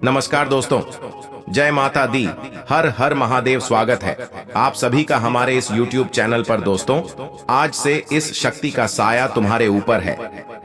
नमस्कार दोस्तों, जय माता दी। हर हर महादेव। स्वागत है आप सभी का हमारे इस YouTube चैनल पर। दोस्तों, आज से इस शक्ति का साया तुम्हारे ऊपर है।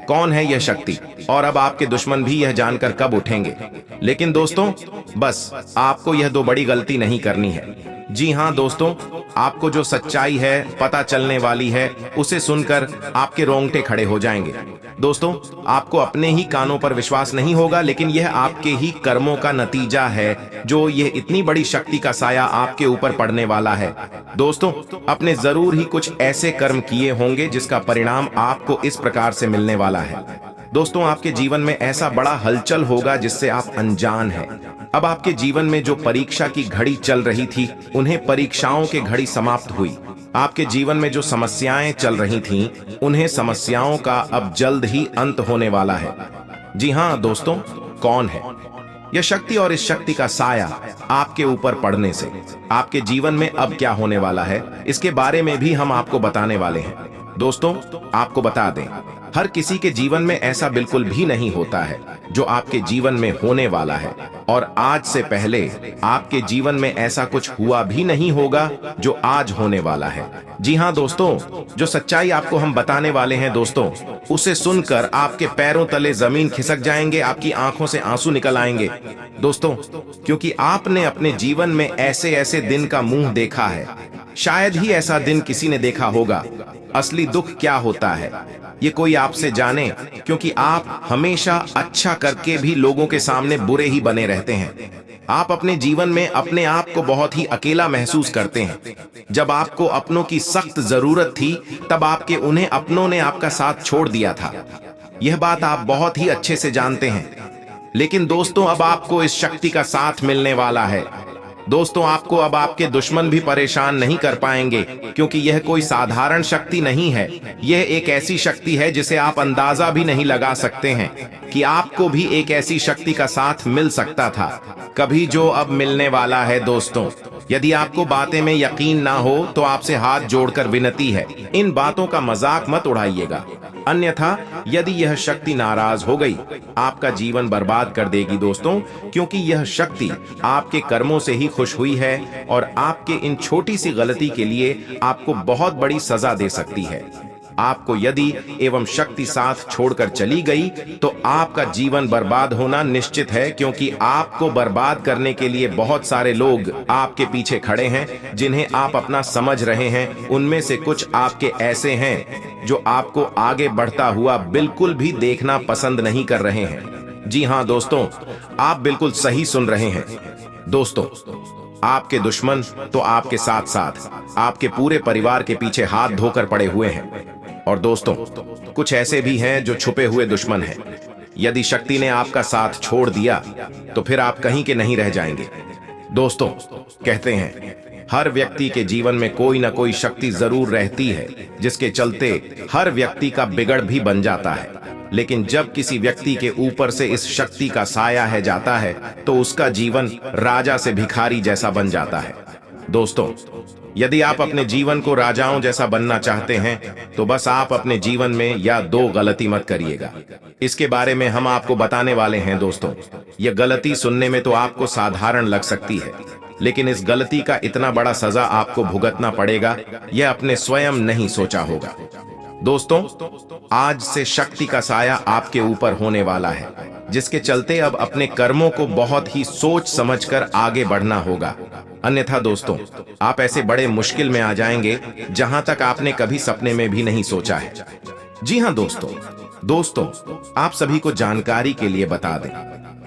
कौन है यह शक्ति और अब आपके दुश्मन भी यह जानकर कब उठेंगे? लेकिन दोस्तों, बस आपको यह दो बड़ी गलती नहीं करनी है। जी हाँ दोस्तों, आपको जो सच्चाई है पता चलने वाली है, उसे सुनकर आपके रोंगटे खड़े हो जाएंगे। दोस्तों, आपको अपने ही कानों पर विश्वास नहीं होगा, लेकिन यह आपके ही कर्मों का नतीजा है जो यह इतनी बड़ी शक्ति का साया आपके ऊपर पड़ने वाला है। दोस्तों, आपने जरूर ही कुछ ऐसे कर्म किए होंगे जिसका परिणाम आपको इस प्रकार से मिलने वाला है। दोस्तों, आपके जीवन में ऐसा बड़ा हलचल होगा जिससे आप अनजान हैं। अब आपके जीवन में जो परीक्षा की घड़ी चल रही थी, उन्हें परीक्षाओं की घड़ी समाप्त हुई। आपके जीवन में जो समस्याएं चल रही थीं, उन्हें समस्याओं का अब जल्द ही अंत होने वाला है। जी हाँ दोस्तों, कौन है यह शक्ति और इस शक्ति का साया आपके ऊपर पड़ने से आपके जीवन में अब क्या होने वाला है, इसके बारे में भी हम आपको बताने वाले हैं। दोस्तों, आपको बता दें, हर किसी के जीवन में ऐसा बिल्कुल भी नहीं होता है जो आपके जीवन में होने वाला है, और आज से पहले आपके जीवन में ऐसा कुछ हुआ भी नहीं होगा जो आज होने वाला है। जी हाँ दोस्तों, जो सच्चाई आपको हम बताने वाले हैं दोस्तों, उसे सुनकर आपके पैरों तले जमीन खिसक जाएंगे, आपकी आंखों से आंसू निकल आएंगे दोस्तों, क्योंकि आपने अपने जीवन में ऐसे ऐसे दिन का मुंह देखा है। शायद ही ऐसा दिन किसी ने देखा होगा। असली दुख क्या होता है ये कोई आपसे जाने, क्योंकि आप हमेशा अच्छा करके भी लोगों के सामने बुरे ही बने रहते हैं। आप अपने जीवन में अपने आप को बहुत ही अकेला महसूस करते हैं। जब आपको अपनों की सख्त जरूरत थी, तब आपके उन्हें अपनों ने आपका साथ छोड़ दिया था। यह बात आप बहुत ही अच्छे से जानते हैं। लेकिन दोस्तों, अब आपको इस शक्ति का साथ मिलने वाला है। दोस्तों, आपको अब आपके दुश्मन भी परेशान नहीं कर पाएंगे, क्योंकि यह कोई साधारण शक्ति नहीं है। यह एक ऐसी शक्ति है जिसे आप अंदाजा भी नहीं लगा सकते हैं कि आपको भी एक ऐसी शक्ति का साथ मिल सकता था कभी, जो अब मिलने वाला है। दोस्तों, यदि आपको बातें में यकीन ना हो तो आपसे हाथ जोड़कर विनती है, इन बातों का मजाक मत उड़ाइएगा। अन्यथा यदि यह शक्ति नाराज हो गई, आपका जीवन बर्बाद कर देगी दोस्तों, क्योंकि यह शक्ति आपके कर्मों से ही खुश हुई है और आपके इन छोटी सी गलती के लिए आपको बहुत बड़ी सजा दे सकती है। आपको यदि एवं शक्ति साथ छोड़कर चली गई तो आपका जीवन बर्बाद होना निश्चित है, क्योंकि आपको बर्बाद करने के लिए बहुत सारे लोग आपके पीछे खड़े हैं जिन्हें आप अपना समझ रहे हैं। उनमें से कुछ आपके ऐसे हैं जो आपको आगे बढ़ता हुआ बिल्कुल भी देखना पसंद नहीं कर रहे हैं। जी हाँ दोस्तों, आप बिल्कुल सही सुन रहे हैं। दोस्तों, आपके दुश्मन तो आपके साथ साथ आपके पूरे परिवार के पीछे हाथ धोकर पड़े हुए हैं। और दोस्तों, कुछ ऐसे भी हैं जो छुपे हुए दुश्मन हैं। यदि शक्ति ने आपका साथ छोड़ दिया तो फिर आप कहीं के नहीं रह जाएंगे। दोस्तों, कहते हैं हर व्यक्ति के जीवन में कोई ना कोई शक्ति जरूर रहती है, जिसके चलते हर व्यक्ति का बिगड़ भी बन जाता है। लेकिन जब किसी व्यक्ति के ऊपर से इस शक्ति का साया है जाता है, तो उसका जीवन राजा से भिखारी जैसा बन जाता है। दोस्तों, यदि आप अपने जीवन को राजाओं जैसा बनना चाहते हैं, तो बस आप अपने जीवन में या दो गलती मत करिएगा। इसके बारे में हम आपको बताने वाले हैं। दोस्तों, यह गलती सुनने में तो आपको साधारण लग सकती है, लेकिन इस गलती का इतना बड़ा सजा आपको भुगतना पड़ेगा, यह अपने स्वयं नहीं सोचा होगा। दोस्तों, आज से शक्ति का साया आपके ऊपर होने वाला है, जिसके चलते अब अपने कर्मों को बहुत ही सोच समझकर आगे बढ़ना होगा। अन्यथा दोस्तों, आप ऐसे बड़े मुश्किल में आ जाएंगे जहां तक आपने कभी सपने में भी नहीं सोचा है। जी हां दोस्तों, आप सभी को जानकारी के लिए बता दें,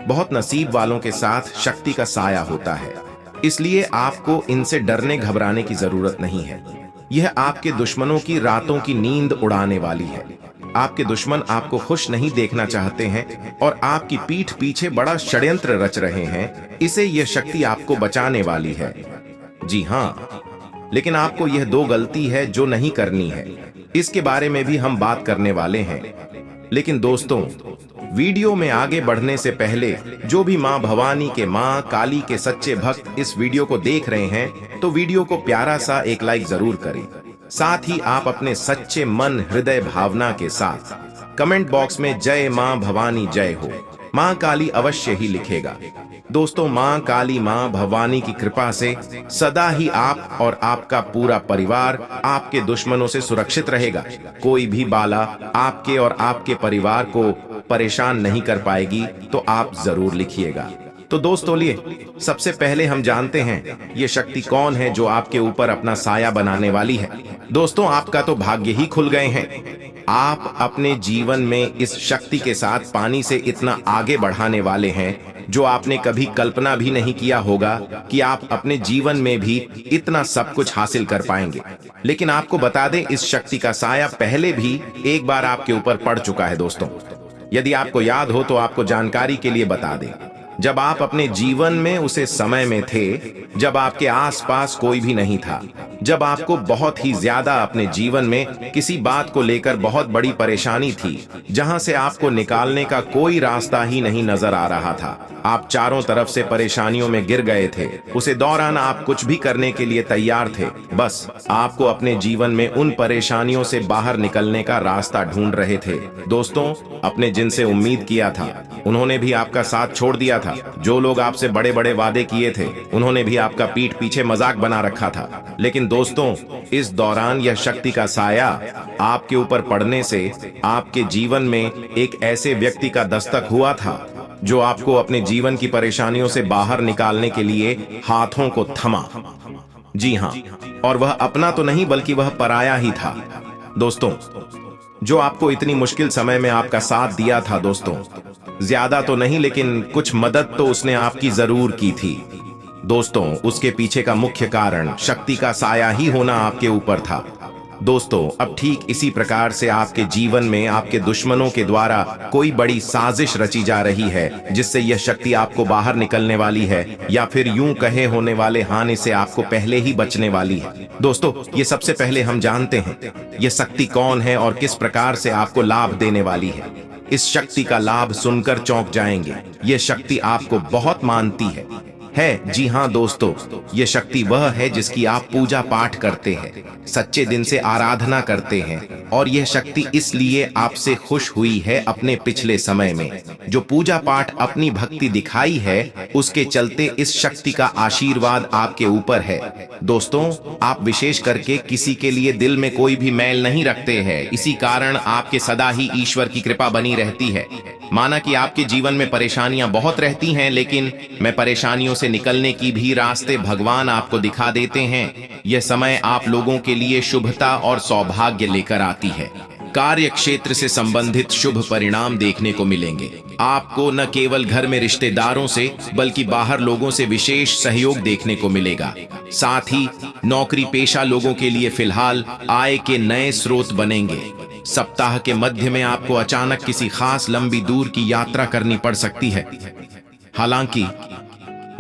बहुत नसीब वालों के साथ शक्ति का साया होता है, इसलिए आपको इनसे डरने घबराने की जरूरत नहीं है। यह आपके दुश्मनों की रातों की नींद उड़ाने वाली है। आपके दुश्मन आपको खुश नहीं देखना चाहते हैं और आपकी पीठ पीछे बड़ा षड्यंत्र रच रहे हैं। इसे यह शक्ति आपको बचाने वाली है। जी हाँ, लेकिन आपको यह दो गलती है जो नहीं करनी है, इसके बारे में भी हम बात करने वाले हैं। लेकिन दोस्तों, वीडियो में आगे बढ़ने से पहले जो भी मां भवानी के, मां काली के सच्चे भक्त इस वीडियो को देख रहे हैं, तो वीडियो को प्यारा सा एक लाइक जरूर करें। साथ ही आप अपने सच्चे मन हृदय भावना के साथ कमेंट बॉक्स में जय मां भवानी जय हो मां काली अवश्य ही लिखेगा। दोस्तों, मां काली, मां भवानी की कृपा से सदा ही आप और आपका पूरा परिवार आपके दुश्मनों से सुरक्षित रहेगा। कोई भी बाला आपके और आपके परिवार को परेशान नहीं कर पाएगी, तो आप जरूर लिखिएगा। तो दोस्तों, लिए सबसे पहले हम जानते हैं ये शक्ति कौन है जो आपके ऊपर अपना साया बनाने वाली है। दोस्तों, आपका तो भाग्य ही खुल गए हैं। आप अपने जीवन में इस शक्ति के साथ पानी से इतना आगे बढ़ाने वाले हैं जो आपने कभी कल्पना भी नहीं किया होगा कि आप अपने जीवन में भी इतना सब कुछ हासिल कर पाएंगे। लेकिन आपको बता दें, इस शक्ति का साया पहले भी एक बार आपके ऊपर पड़ चुका है। दोस्तों, यदि आपको याद हो तो आपको जानकारी के लिए बता दें, जब आप अपने जीवन में उसे समय में थे जब आपके आसपास कोई भी नहीं था, जब आपको बहुत ही ज्यादा अपने जीवन में किसी बात को लेकर बहुत बड़ी परेशानी थी, जहां से आपको निकालने का कोई रास्ता ही नहीं नजर आ रहा था, आप चारों तरफ से परेशानियों में गिर गए थे। उसे दौरान आप कुछ भी करने के लिए तैयार थे, बस आपको अपने जीवन में उन परेशानियों से बाहर निकलने का रास्ता ढूंढ रहे थे। दोस्तों, अपने जिनसे उम्मीद किया था उन्होंने भी आपका साथ छोड़ दिया था। जो लोग आपसे बड़े बड़े वादे किए थे उन्होंने भी आपका पीठ पीछे मजाक बना रखा था। लेकिन दोस्तों, इस दौरान यह शक्ति का साया आपके ऊपर पड़ने से आपके जीवन में एक ऐसे व्यक्ति का दस्तक हुआ था जो आपको अपने जीवन की परेशानियों से बाहर निकालने के लिए हाथों को थमा। जी हाँ, और वह अपना तो नहीं बल्कि वह पराया ही था। दोस्तों, जो आपको इतनी मुश्किल समय में आपका साथ दिया था, दोस्तों, ज्यादा तो नहीं लेकिन कुछ मदद तो उसने आपकी जरूर की थी। दोस्तों, उसके पीछे का मुख्य कारण शक्ति का साया ही होना आपके ऊपर था। दोस्तों, अब ठीक इसी प्रकार से आपके जीवन में आपके दुश्मनों के द्वारा कोई बड़ी साजिश रची जा रही है जिससे यह शक्ति आपको बाहर निकलने वाली है, या फिर यूं कहे होने वाले हानि से आपको पहले ही बचने वाली है। दोस्तों, ये सबसे पहले हम जानते हैं यह शक्ति कौन है और किस प्रकार से आपको लाभ देने वाली है। इस शक्ति का लाभ सुनकर चौंक जाएंगे। यह शक्ति आपको बहुत मानती है। जी हाँ दोस्तों, ये शक्ति वह है जिसकी आप पूजा पाठ करते हैं, सच्चे दिन से आराधना करते हैं, और यह शक्ति इसलिए आपसे खुश हुई है अपने पिछले समय में। जो पूजा पाठ अपनी भक्ति दिखाई है उसके चलते इस शक्ति का आशीर्वाद आपके ऊपर है। दोस्तों, आप विशेष करके किसी के लिए दिल में कोई भी मैल नहीं रखते हैं, इसी कारण आपके सदा ही ईश्वर की कृपा बनी रहती है। माना कि आपके जीवन में परेशानियां बहुत रहती हैं, लेकिन मैं परेशानियों से निकलने की भी रास्ते भगवान आपको दिखा देते हैं। यह समय आप लोगों के लिए शुभता और सौभाग्य लेकर आती है। कार्य क्षेत्र से संबंधित शुभ परिणाम देखने को मिलेंगे। आपको न केवल घर में रिश्तेदारों से बल्कि बाहर लोगों से विशेष सहयोग देखने को मिलेगा। साथ ही नौकरी पेशा लोगों के लिए फिलहाल आय के नए स्रोत बनेंगे। सप्ताह के मध्य में आपको अचानक किसी खास लंबी दूर की यात्रा करनी पड़ सकती है। हालांकि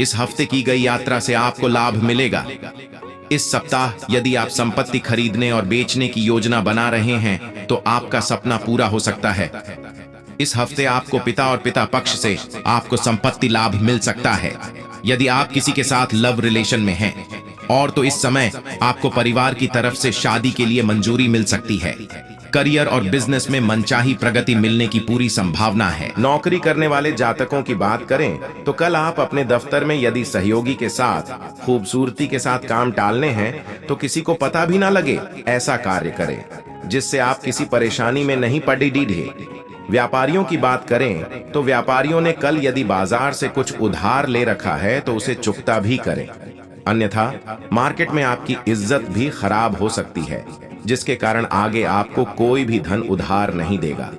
इस हफ्ते की गई यात्रा से आपको लाभ मिलेगा। इस सप्ताह यदि आप संपत्ति खरीदने और बेचने की योजना बना रहे हैं तो आपका सपना पूरा हो सकता है। इस हफ्ते आपको पिता और पिता पक्ष से आपको संपत्ति लाभ मिल सकता है। यदि आप किसी के साथ लव रिलेशन में हैं और तो इस समय आपको परिवार की तरफ से शादी के लिए मंजूरी मिल सकती है। करियर और बिजनेस में मनचाही प्रगति मिलने की पूरी संभावना है। नौकरी करने वाले जातकों की बात करें तो कल आप अपने दफ्तर में यदि सहयोगी के साथ खूबसूरती के साथ काम टालने हैं तो किसी को पता भी ना लगे, ऐसा कार्य करें जिससे आप किसी परेशानी में नहीं पड़ी डीढ़े। व्यापारियों की बात करें तो व्यापारियों ने कल यदि बाजार से कुछ उधार ले रखा है तो उसे चुकता भी करें, अन्यथा मार्केट में आपकी इज्जत भी खराब हो सकती है, जिसके कारण आगे आपको कोई भी धन उधार नहीं देगा।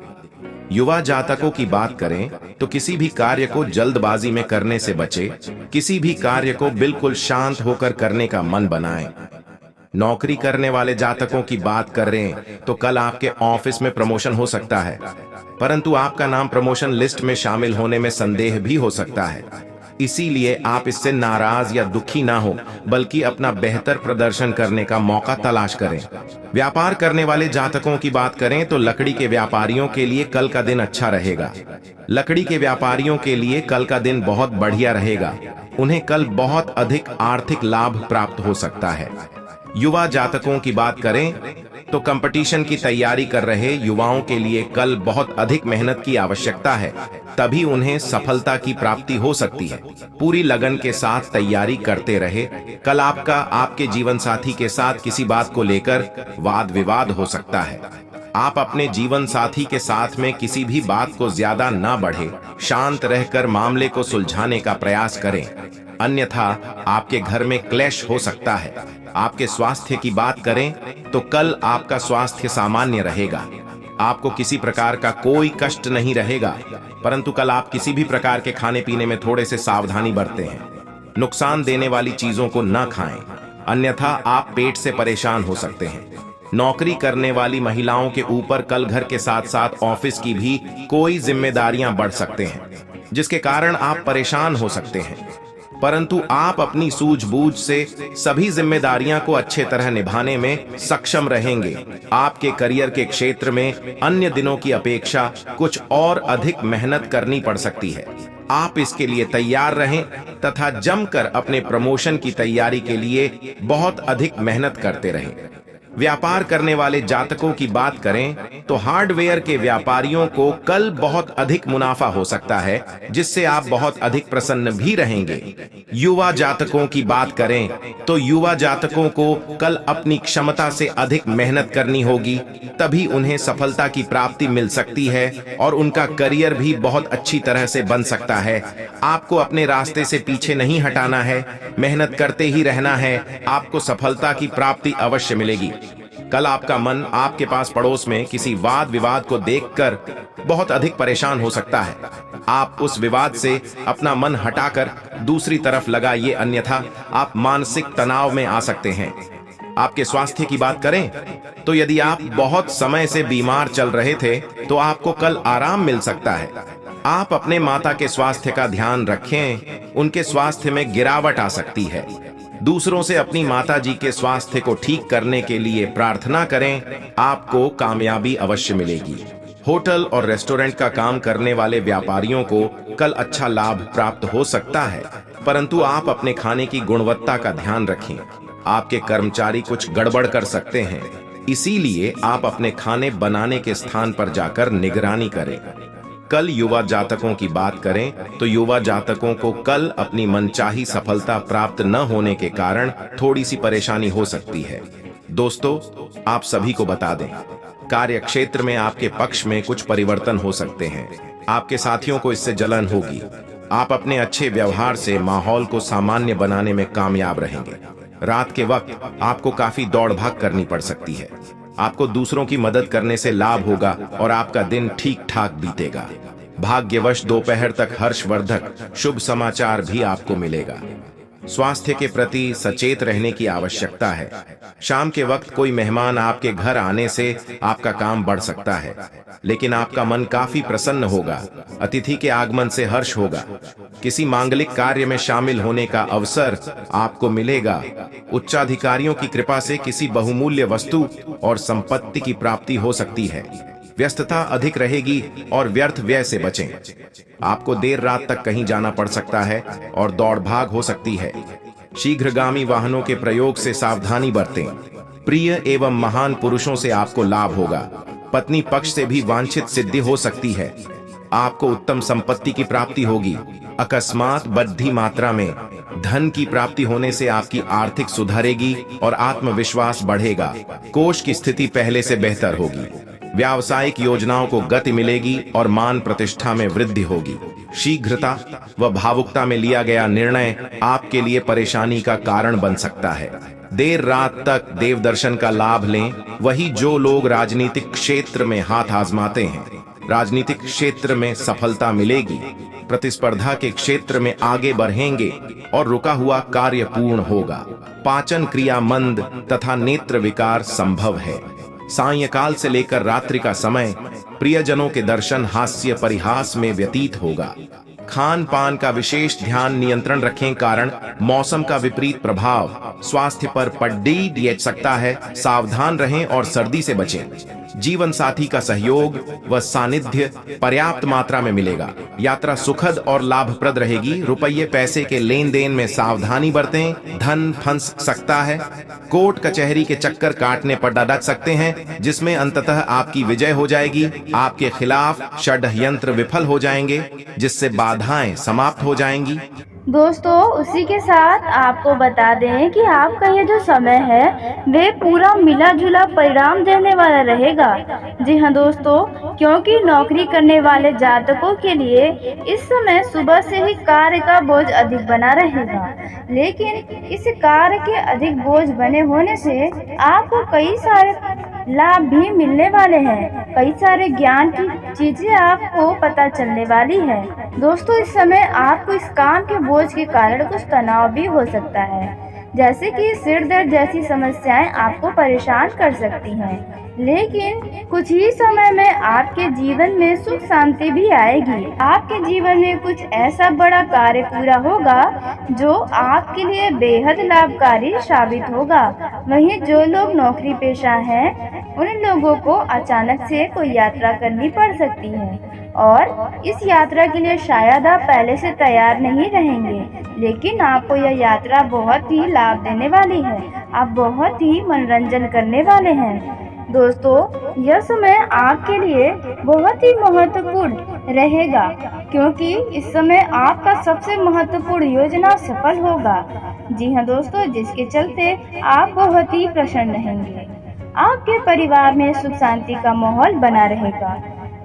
युवा जातकों की बात करें तो किसी भी कार्य को जल्दबाजी में करने से बचे। किसी भी कार्य को बिल्कुल शांत होकर करने का मन बनाएं। नौकरी करने वाले जातकों की बात कर रहे हैं तो कल आपके ऑफिस में प्रमोशन हो सकता है, परंतु आपका नाम प्रमोशन लिस्ट में शामिल होने में संदेह भी हो सकता है। इसीलिए आप इससे नाराज या दुखी ना हो, बल्कि अपना बेहतर प्रदर्शन करने का मौका तलाश करें। व्यापार करने वाले जातकों की बात करें तो लकड़ी के व्यापारियों के लिए कल का दिन अच्छा रहेगा। लकड़ी के व्यापारियों के लिए कल का दिन बहुत बढ़िया रहेगा। उन्हें कल बहुत अधिक आर्थिक लाभ प्राप्त हो सकता है। युवा जातकों की बात करें तो कंपटीशन की तैयारी कर रहे युवाओं के लिए कल बहुत अधिक मेहनत की आवश्यकता है, तभी उन्हें सफलता की प्राप्ति हो सकती है। पूरी लगन के साथ तैयारी करते रहे। कल आपका आपके जीवन साथी के साथ किसी बात को लेकर वाद विवाद हो सकता है। आप अपने जीवन साथी के साथ में किसी भी बात को ज्यादा ना बढ़े, शांत रहकर मामले को सुलझाने का प्रयास करें, अन्यथा आपके घर में क्लेश हो सकता है। आपके स्वास्थ्य की बात करें तो कल आपका स्वास्थ्य सामान्य रहेगा। आपको किसी प्रकार का कोई कष्ट नहीं रहेगा, परंतु कल आप किसी भी प्रकार के खाने पीने में थोड़े से सावधानी बरतें हैं। नुकसान देने वाली चीजों को न खाएं, अन्यथा आप पेट से परेशान हो सकते हैं। नौकरी करने वाली महिलाओं के ऊपर कल घर के साथ साथ ऑफिस की भी कोई जिम्मेदारियां बढ़ सकते हैं, जिसके कारण आप परेशान हो सकते हैं, परंतु आप अपनी सूझबूझ से सभी जिम्मेदारियां को अच्छे तरह निभाने में सक्षम रहेंगे। आपके करियर के क्षेत्र में अन्य दिनों की अपेक्षा कुछ और अधिक मेहनत करनी पड़ सकती है। आप इसके लिए तैयार रहें तथा जमकर अपने प्रमोशन की तैयारी के लिए बहुत अधिक मेहनत करते रहें। व्यापार करने वाले जातकों की बात करें तो हार्डवेयर के व्यापारियों को कल बहुत अधिक मुनाफा हो सकता है, जिससे आप बहुत अधिक प्रसन्न भी रहेंगे। युवा जातकों की बात करें तो युवा जातकों को कल अपनी क्षमता से अधिक मेहनत करनी होगी, तभी उन्हें सफलता की प्राप्ति मिल सकती है और उनका करियर भी बहुत अच्छी तरह से बन सकता है। आपको अपने रास्ते से पीछे नहीं हटाना है, मेहनत करते ही रहना है, आपको सफलता की प्राप्ति अवश्य मिलेगी। कल आपका मन आपके पास पड़ोस में किसी वाद विवाद को देखकर बहुत अधिक परेशान हो सकता है। आप उस विवाद से अपना मन हटाकर दूसरी तरफ लगाइए, अन्यथा आप मानसिक तनाव में आ सकते हैं। आपके स्वास्थ्य की बात करें तो यदि आप बहुत समय से बीमार चल रहे थे तो आपको कल आराम मिल सकता है। आप अपने माता के स्वास्थ्य का ध्यान रखें, उनके स्वास्थ्य में गिरावट आ सकती है। दूसरों से अपनी माता जी के स्वास्थ्य को ठीक करने के लिए प्रार्थना करें, आपको कामयाबी अवश्य मिलेगी। होटल और रेस्टोरेंट का काम करने वाले व्यापारियों को कल अच्छा लाभ प्राप्त हो सकता है, परंतु आप अपने खाने की गुणवत्ता का ध्यान रखें। आपके कर्मचारी कुछ गड़बड़ कर सकते हैं, इसीलिए आप अपने खाने बनाने के स्थान पर जाकर निगरानी करें। कल युवा जातकों की बात करें तो युवा जातकों को कल अपनी मनचाही सफलता प्राप्त न होने के कारण थोड़ी सी परेशानी हो सकती है। दोस्तों, आप सभी को बता दें, कार्य क्षेत्र में आपके पक्ष में कुछ परिवर्तन हो सकते हैं। आपके साथियों को इससे जलन होगी। आप अपने अच्छे व्यवहार से माहौल को सामान्य बनाने में कामयाब रहेंगे। रात के वक्त आपको काफी दौड़ भाग करनी पड़ सकती है। आपको दूसरों की मदद करने से लाभ होगा और आपका दिन ठीक ठाक बीतेगा। भाग्यवश दोपहर तक हर्षवर्धक शुभ समाचार भी आपको मिलेगा। स्वास्थ्य के प्रति सचेत रहने की आवश्यकता है। शाम के वक्त कोई मेहमान आपके घर आने से आपका काम बढ़ सकता है, लेकिन आपका मन काफी प्रसन्न होगा। अतिथि के आगमन से हर्ष होगा। किसी मांगलिक कार्य में शामिल होने का अवसर आपको मिलेगा। उच्चाधिकारियों की कृपा से किसी बहुमूल्य वस्तु और संपत्ति की प्राप्ति हो सकती है। व्यस्तता अधिक रहेगी और व्यर्थ व्यय से बचें। आपको देर रात तक कहीं जाना पड़ सकता है और दौड़ भाग हो सकती है। शीघ्रगामी वाहनों के प्रयोग से सावधानी बरतें। प्रिय एवं महान पुरुषों से आपको लाभ होगा। पत्नी पक्ष से भी वांछित सिद्धि हो सकती है। आपको उत्तम संपत्ति की प्राप्ति होगी। अकस्मात बढ़ती मात्रा में धन की प्राप्ति होने से आपकी आर्थिक सुधरेगी और आत्मविश्वास बढ़ेगा। कोष की स्थिति पहले से बेहतर होगी। व्यावसायिक योजनाओं को गति मिलेगी और मान प्रतिष्ठा में वृद्धि होगी। शीघ्रता व भावुकता में लिया गया निर्णय आपके लिए परेशानी का कारण बन सकता है। देर रात तक देव दर्शन का लाभ लें। वही जो लोग राजनीतिक क्षेत्र में हाथ आजमाते हैं, राजनीतिक क्षेत्र में सफलता मिलेगी। प्रतिस्पर्धा के क्षेत्र में आगे बढ़ेंगे और रुका हुआ कार्य पूर्ण होगा। पाचन क्रिया मंद तथा नेत्र विकार संभव है। सायंकाल से लेकर रात्रि का समय प्रियजनों के दर्शन हास्य परिहास में व्यतीत होगा। खान पान का विशेष ध्यान नियंत्रण रखें, कारण मौसम का विपरीत प्रभाव स्वास्थ्य पर पड़ सकता है। सावधान रहें और सर्दी से बचें। जीवन साथी का सहयोग व सानिध्य पर्याप्त मात्रा में मिलेगा। यात्रा सुखद और लाभप्रद रहेगी। रुपये पैसे के लेन देन में सावधानी बरतें, धन फंस सकता है। कोर्ट कचहरी के चक्कर काटने पर डटक सकते हैं, जिसमें अंततः आपकी विजय हो जाएगी। आपके खिलाफ षड्यंत्र विफल हो जाएंगे, जिससे बाधाएं समाप्त हो जाएंगी। दोस्तों, उसी के साथ आपको बता दें कि आपका ये जो समय है वे पूरा मिला जुला परिणाम देने वाला रहेगा। जी हाँ दोस्तों, क्योंकि नौकरी करने वाले जातकों के लिए इस समय सुबह से ही कार्य का बोझ अधिक बना रहेगा, लेकिन इस कार्य के अधिक बोझ बने होने से आपको कई सारे लाभ भी मिलने वाले हैं। कई सारे ज्ञान की चीजें आपको पता चलने वाली है। दोस्तों, इस समय आपको इस काम के बोझ के कारण कुछ तनाव भी हो सकता है, जैसे कि सिर दर्द जैसी समस्याएं आपको परेशान कर सकती हैं। लेकिन कुछ ही समय में आपके जीवन में सुख शांति भी आएगी। आपके जीवन में कुछ ऐसा बड़ा कार्य पूरा होगा जो आपके लिए बेहद लाभकारी साबित होगा। वहीं जो लोग नौकरी पेशा हैं, उन लोगों को अचानक से कोई यात्रा करनी पड़ सकती है और इस यात्रा के लिए शायद आप पहले से तैयार नहीं रहेंगे, लेकिन आपको यह यात्रा बहुत ही लाभ देने वाली है। आप बहुत ही मनोरंजन करने वाले हैं। दोस्तों, यह समय आपके लिए बहुत ही महत्वपूर्ण रहेगा, क्योंकि इस समय आपका सबसे महत्वपूर्ण योजना सफल होगा। जी हाँ दोस्तों, जिसके चलते आप बहुत ही प्रसन्न रहेंगे। आपके परिवार में सुख शांति का माहौल बना रहेगा।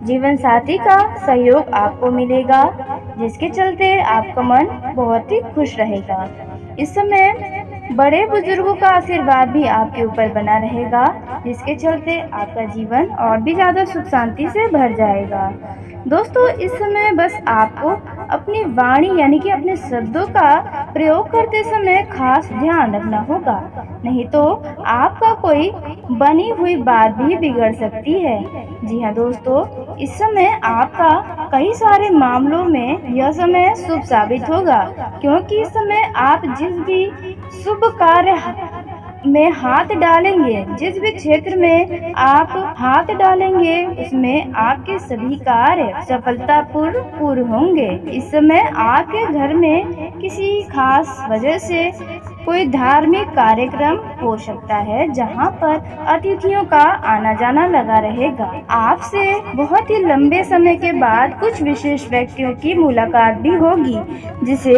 जीवन साथी का सहयोग आपको मिलेगा, जिसके चलते आपका मन बहुत ही खुश रहेगा। इस समय बड़े बुजुर्गों का आशीर्वाद भी आपके ऊपर बना रहेगा, जिसके चलते आपका जीवन और भी ज्यादा सुख शांति से भर जाएगा। दोस्तों, इस समय बस आपको अपनी वाणी यानी कि अपने शब्दों का प्रयोग करते समय खास ध्यान रखना होगा, नहीं तो आपका कोई बनी हुई बात भी बिगड़ सकती है। जी हाँ दोस्तों, इस समय आपका कई सारे मामलों में यह समय शुभ साबित होगा, क्योंकि इस समय आप जिस भी शुभ कार्य में हाथ डालेंगे, जिस भी क्षेत्र में आप हाथ डालेंगे, उसमें आपके सभी कार्य सफलतापूर्वक पूर्ण होंगे। इस समय आपके घर में किसी खास वजह से कोई धार्मिक कार्यक्रम हो सकता है, जहां पर अतिथियों का आना जाना लगा रहेगा। आपसे बहुत ही लंबे समय के बाद कुछ विशेष व्यक्तियों की मुलाकात भी होगी, जिसे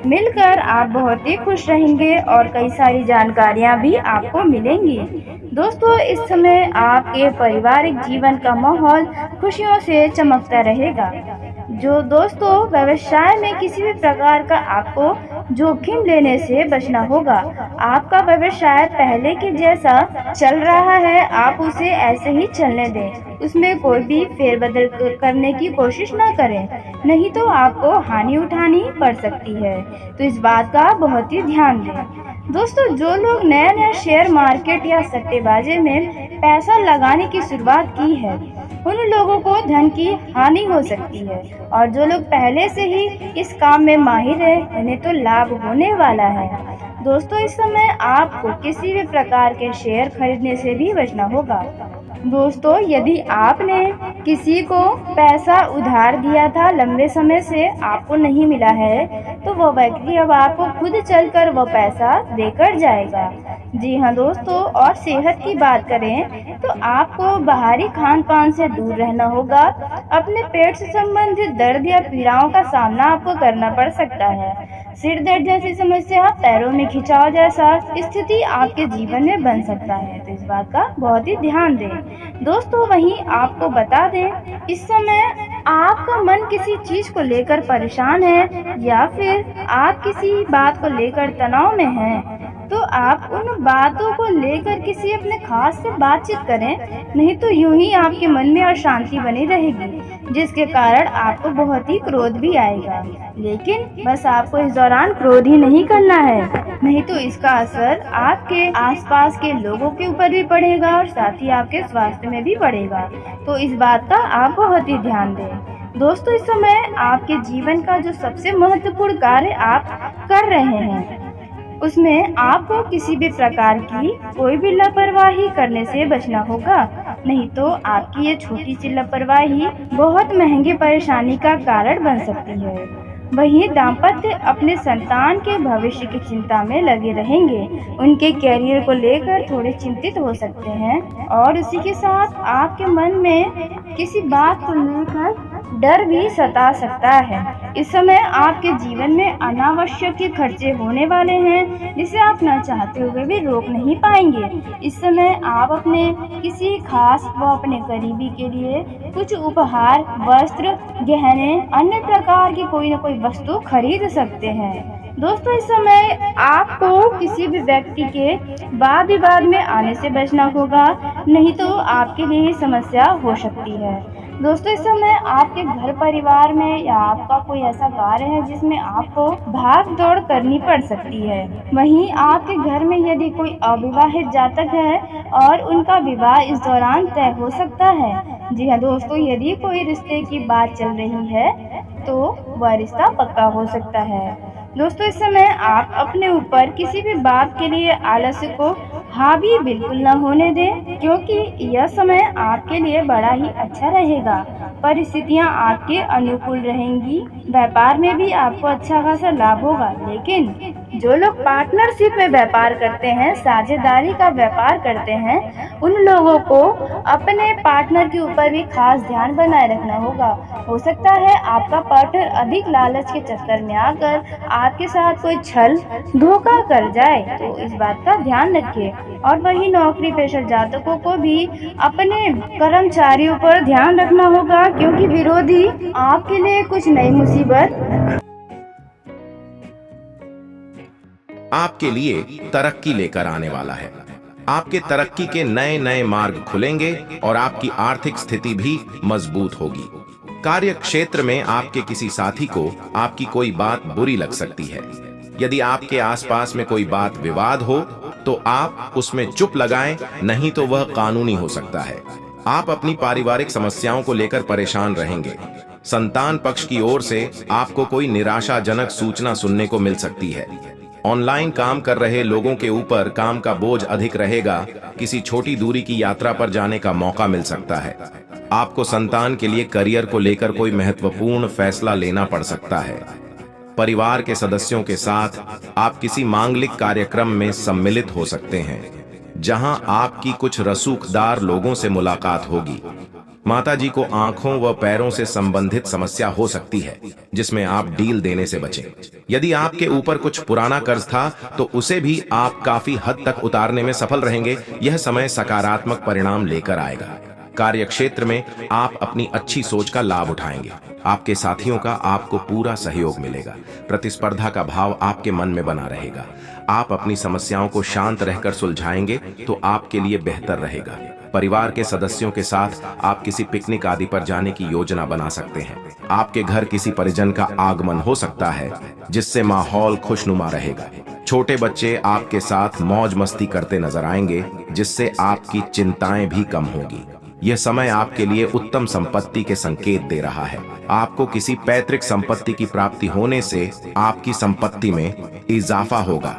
मिलकर आप बहुत ही खुश रहेंगे और कई सारी जानकारियां भी आपको मिलेंगी। दोस्तों, इस समय आपके पारिवारिक जीवन का माहौल खुशियों से चमकता रहेगा। जो दोस्तों, व्यवसाय में किसी भी प्रकार का आपको जोखिम लेने से बचना होगा। आपका व्यवसाय पहले के जैसा चल रहा है, आप उसे ऐसे ही चलने दें, उसमें कोई भी फेरबदल करने की कोशिश न करें, नहीं तो आपको हानि उठानी पड़ सकती है। तो इस बात का बहुत ही ध्यान दें। दोस्तों, जो लोग नया नया शेयर मार्केट या सट्टेबाजी में पैसा लगाने की शुरुआत की है, उन लोगों को धन की हानि हो सकती है, और जो लोग पहले से ही इस काम में माहिर है, उन्हें तो लाभ होने वाला है। दोस्तों, इस समय आपको किसी भी प्रकार के शेयर खरीदने से भी बचना होगा। दोस्तों, यदि आपने किसी को पैसा उधार दिया था, लंबे समय से आपको नहीं मिला है, तो वह व्यक्ति अब आपको खुद चलकर वह पैसा देकर जाएगा। जी हाँ दोस्तों, और सेहत की बात करें तो आपको बाहरी खान पान से दूर रहना होगा। अपने पेट से संबंधित दर्द या पीड़ाओं का सामना आपको करना पड़ सकता है। सिर दर्द जैसी समस्या, पैरों में खिंचाव जैसा स्थिति आपके जीवन में बन सकता है, तो इस बात का बहुत ही ध्यान दें। दोस्तों, वहीं आपको बता दें, इस समय आपका मन किसी चीज को लेकर परेशान है या फिर आप किसी बात को लेकर तनाव में हैं, तो आप उन बातों को लेकर किसी अपने खास से बातचीत करें, नहीं तो यूं ही आपके मन में अशांति बनी रहेगी, जिसके कारण आपको बहुत ही क्रोध भी आएगा। लेकिन बस आपको इस दौरान क्रोध ही नहीं करना है, नहीं तो इसका असर आपके आसपास के लोगों के ऊपर भी पड़ेगा और साथ ही आपके स्वास्थ्य में भी पड़ेगा। तो इस बात का आप बहुत ही ध्यान दें। दोस्तों, इस समय आपके जीवन का जो सबसे महत्वपूर्ण कार्य आप कर रहे हैं, उसमें आपको किसी भी प्रकार की कोई भी लापरवाही करने से बचना होगा, नहीं तो आपकी ये छोटी सी लापरवाही बहुत महंगी परेशानी का कारण बन सकती है। वहीं दाम्पत्य अपने संतान के भविष्य की चिंता में लगे रहेंगे, उनके कैरियर को लेकर थोड़े चिंतित हो सकते हैं और उसी के साथ आपके मन में किसी बात को लेकर डर भी सता सकता है। इस समय आपके जीवन में अनावश्यक खर्चे होने वाले हैं, जिसे आप न चाहते हुए भी रोक नहीं पाएंगे। इस समय आप अपने किसी खास व अपने करीबी के लिए कुछ उपहार, वस्त्र, गहने, अन्य प्रकार की कोई न कोई वस्तु खरीद सकते हैं। दोस्तों, इस समय आपको किसी भी व्यक्ति के वाद विवाद में आने से बचना होगा, नहीं तो आपके लिए समस्या हो सकती है। दोस्तों, इस समय आपके घर परिवार में या आपका कोई ऐसा कार्य है जिसमें आपको भाग दौड़ करनी पड़ सकती है। वहीं आपके घर में यदि कोई अविवाहित जातक है और उनका विवाह इस दौरान तय हो सकता है। जी हाँ दोस्तों, यदि कोई रिश्ते की बात चल रही है तो वह रिश्ता पक्का हो सकता है। दोस्तों, इस समय आप अपने ऊपर किसी भी बात के लिए आलस्य को हावी बिल्कुल न होने दें, क्योंकि यह समय आपके लिए बड़ा ही अच्छा रहेगा। परिस्थितियां आपके अनुकूल रहेंगी। व्यापार में भी आपको अच्छा खासा लाभ होगा, लेकिन जो लोग पार्टनरशिप में व्यापार करते हैं, साझेदारी का व्यापार करते हैं, उन लोगों को अपने पार्टनर के ऊपर भी खास ध्यान बनाए रखना होगा। हो सकता है आपका पार्टनर अधिक लालच के चक्कर में आकर आपके साथ कोई छल धोखा कर जाए, तो इस बात का ध्यान रखिए। और वही नौकरी पेशा जातकों को भी अपने कर्मचारियों पर ध्यान रखना होगा, क्योंकि विरोधी आपके लिए कुछ नई मुसीबत आपके लिए तरक्की लेकर आने वाला है। आपके तरक्की के नए नए मार्ग खुलेंगे और आपकी आर्थिक स्थिति भी मजबूत होगी। कार्य क्षेत्र में आपके किसी साथी को आपकी कोई बात बुरी लग सकती है। यदि आपके आसपास में कोई बात विवाद हो तो आप उसमें चुप लगाएं, नहीं तो वह कानूनी हो सकता है। आप अपनी पारिवारिक समस्याओं को लेकर परेशान रहेंगे। संतान पक्ष की ओर से आपको कोई निराशाजनक सूचना सुनने को मिल सकती है। ऑनलाइन काम कर रहे लोगों के ऊपर काम का बोझ अधिक रहेगा। किसी छोटी दूरी की यात्रा पर जाने का मौका मिल सकता है। आपको संतान के लिए करियर को लेकर कोई महत्वपूर्ण फैसला लेना पड़ सकता है। परिवार के सदस्यों के साथ आप किसी मांगलिक कार्यक्रम में सम्मिलित हो सकते हैं, जहां आपकी कुछ रसूखदार लोगों से मुलाकात होगी। माताजी को आंखों व पैरों से संबंधित समस्या हो सकती है, जिसमें आप डील देने से बचें। यदि आपके ऊपर कुछ पुराना कर्ज था तो उसे भी आप काफी हद तक उतारने में सफल रहेंगे। यह समय सकारात्मक परिणाम लेकर आएगा। कार्य क्षेत्र में आप अपनी अच्छी सोच का लाभ उठाएंगे। आपके साथियों का आपको पूरा सहयोग मिलेगा। प्रतिस्पर्धा का भाव आपके मन में बना रहेगा। आप अपनी समस्याओं को शांत रहकर सुलझाएंगे तो आपके लिए बेहतर रहेगा। परिवार के सदस्यों के साथ आप किसी पिकनिक आदि पर जाने की योजना बना सकते हैं। आपके घर किसी परिजन का आगमन हो सकता है, जिससे माहौल खुशनुमा रहेगा। छोटे बच्चे आपके साथ मौज मस्ती करते नजर आएंगे, जिससे आपकी चिंताएं भी कम होगी। यह समय आपके लिए उत्तम संपत्ति के संकेत दे रहा है। आपको किसी पैतृक संपत्ति की प्राप्ति होने से आपकी संपत्ति में इजाफा होगा।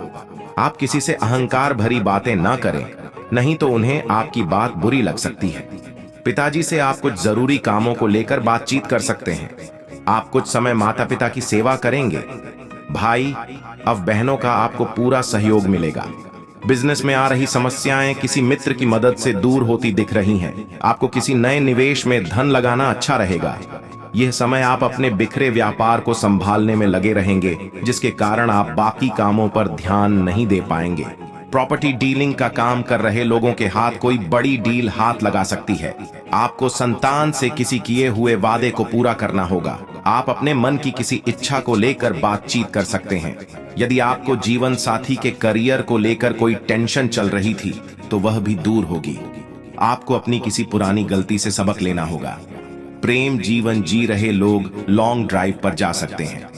आप किसी से अहंकार भरी बातें ना करें, नहीं तो उन्हें आपकी बात बुरी लग सकती है। पिताजी से आप कुछ जरूरी कामों को लेकर बातचीत कर सकते हैं। आप कुछ समय माता पिता की सेवा करेंगे। भाई अब बहनों का आपको पूरा सहयोग मिलेगा। बिजनेस में आ रही समस्याएं किसी मित्र की मदद से दूर होती दिख रही हैं। आपको किसी नए निवेश में धन लगाना अच्छा रहेगा। यह समय आप अपने बिखरे व्यापार को संभालने में लगे रहेंगे, जिसके कारण आप बाकी कामों पर ध्यान नहीं दे पाएंगे। प्रॉपर्टी डीलिंग का काम कर रहे लोगों के हाथ कोई बड़ी डील हाथ लगा सकती है। आपको संतान से किसी किए हुए वादे को पूरा करना होगा। आप अपने मन की किसी इच्छा को लेकर बातचीत कर सकते हैं। यदि आपको जीवन साथी के करियर को लेकर कोई टेंशन चल रही थी तो वह भी दूर होगी। आपको अपनी किसी पुरानी गलती से सबक लेना होगा। प्रेम जीवन जी रहे लोग लॉन्ग ड्राइव पर जा सकते हैं।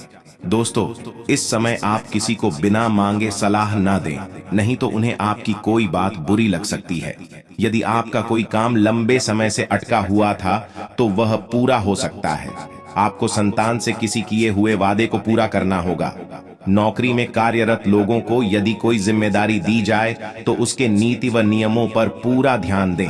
दोस्तों, इस समय आप किसी को बिना मांगे सलाह ना दें, नहीं तो उन्हें आपकी कोई बात बुरी लग सकती है। यदि आपका कोई काम लंबे समय से अटका हुआ था तो वह पूरा हो सकता है। आपको संतान से किसी किए हुए वादे को पूरा करना होगा। नौकरी में कार्यरत लोगों को यदि कोई जिम्मेदारी दी जाए तो उसके नीति व नियमों पर पूरा ध्यान दें।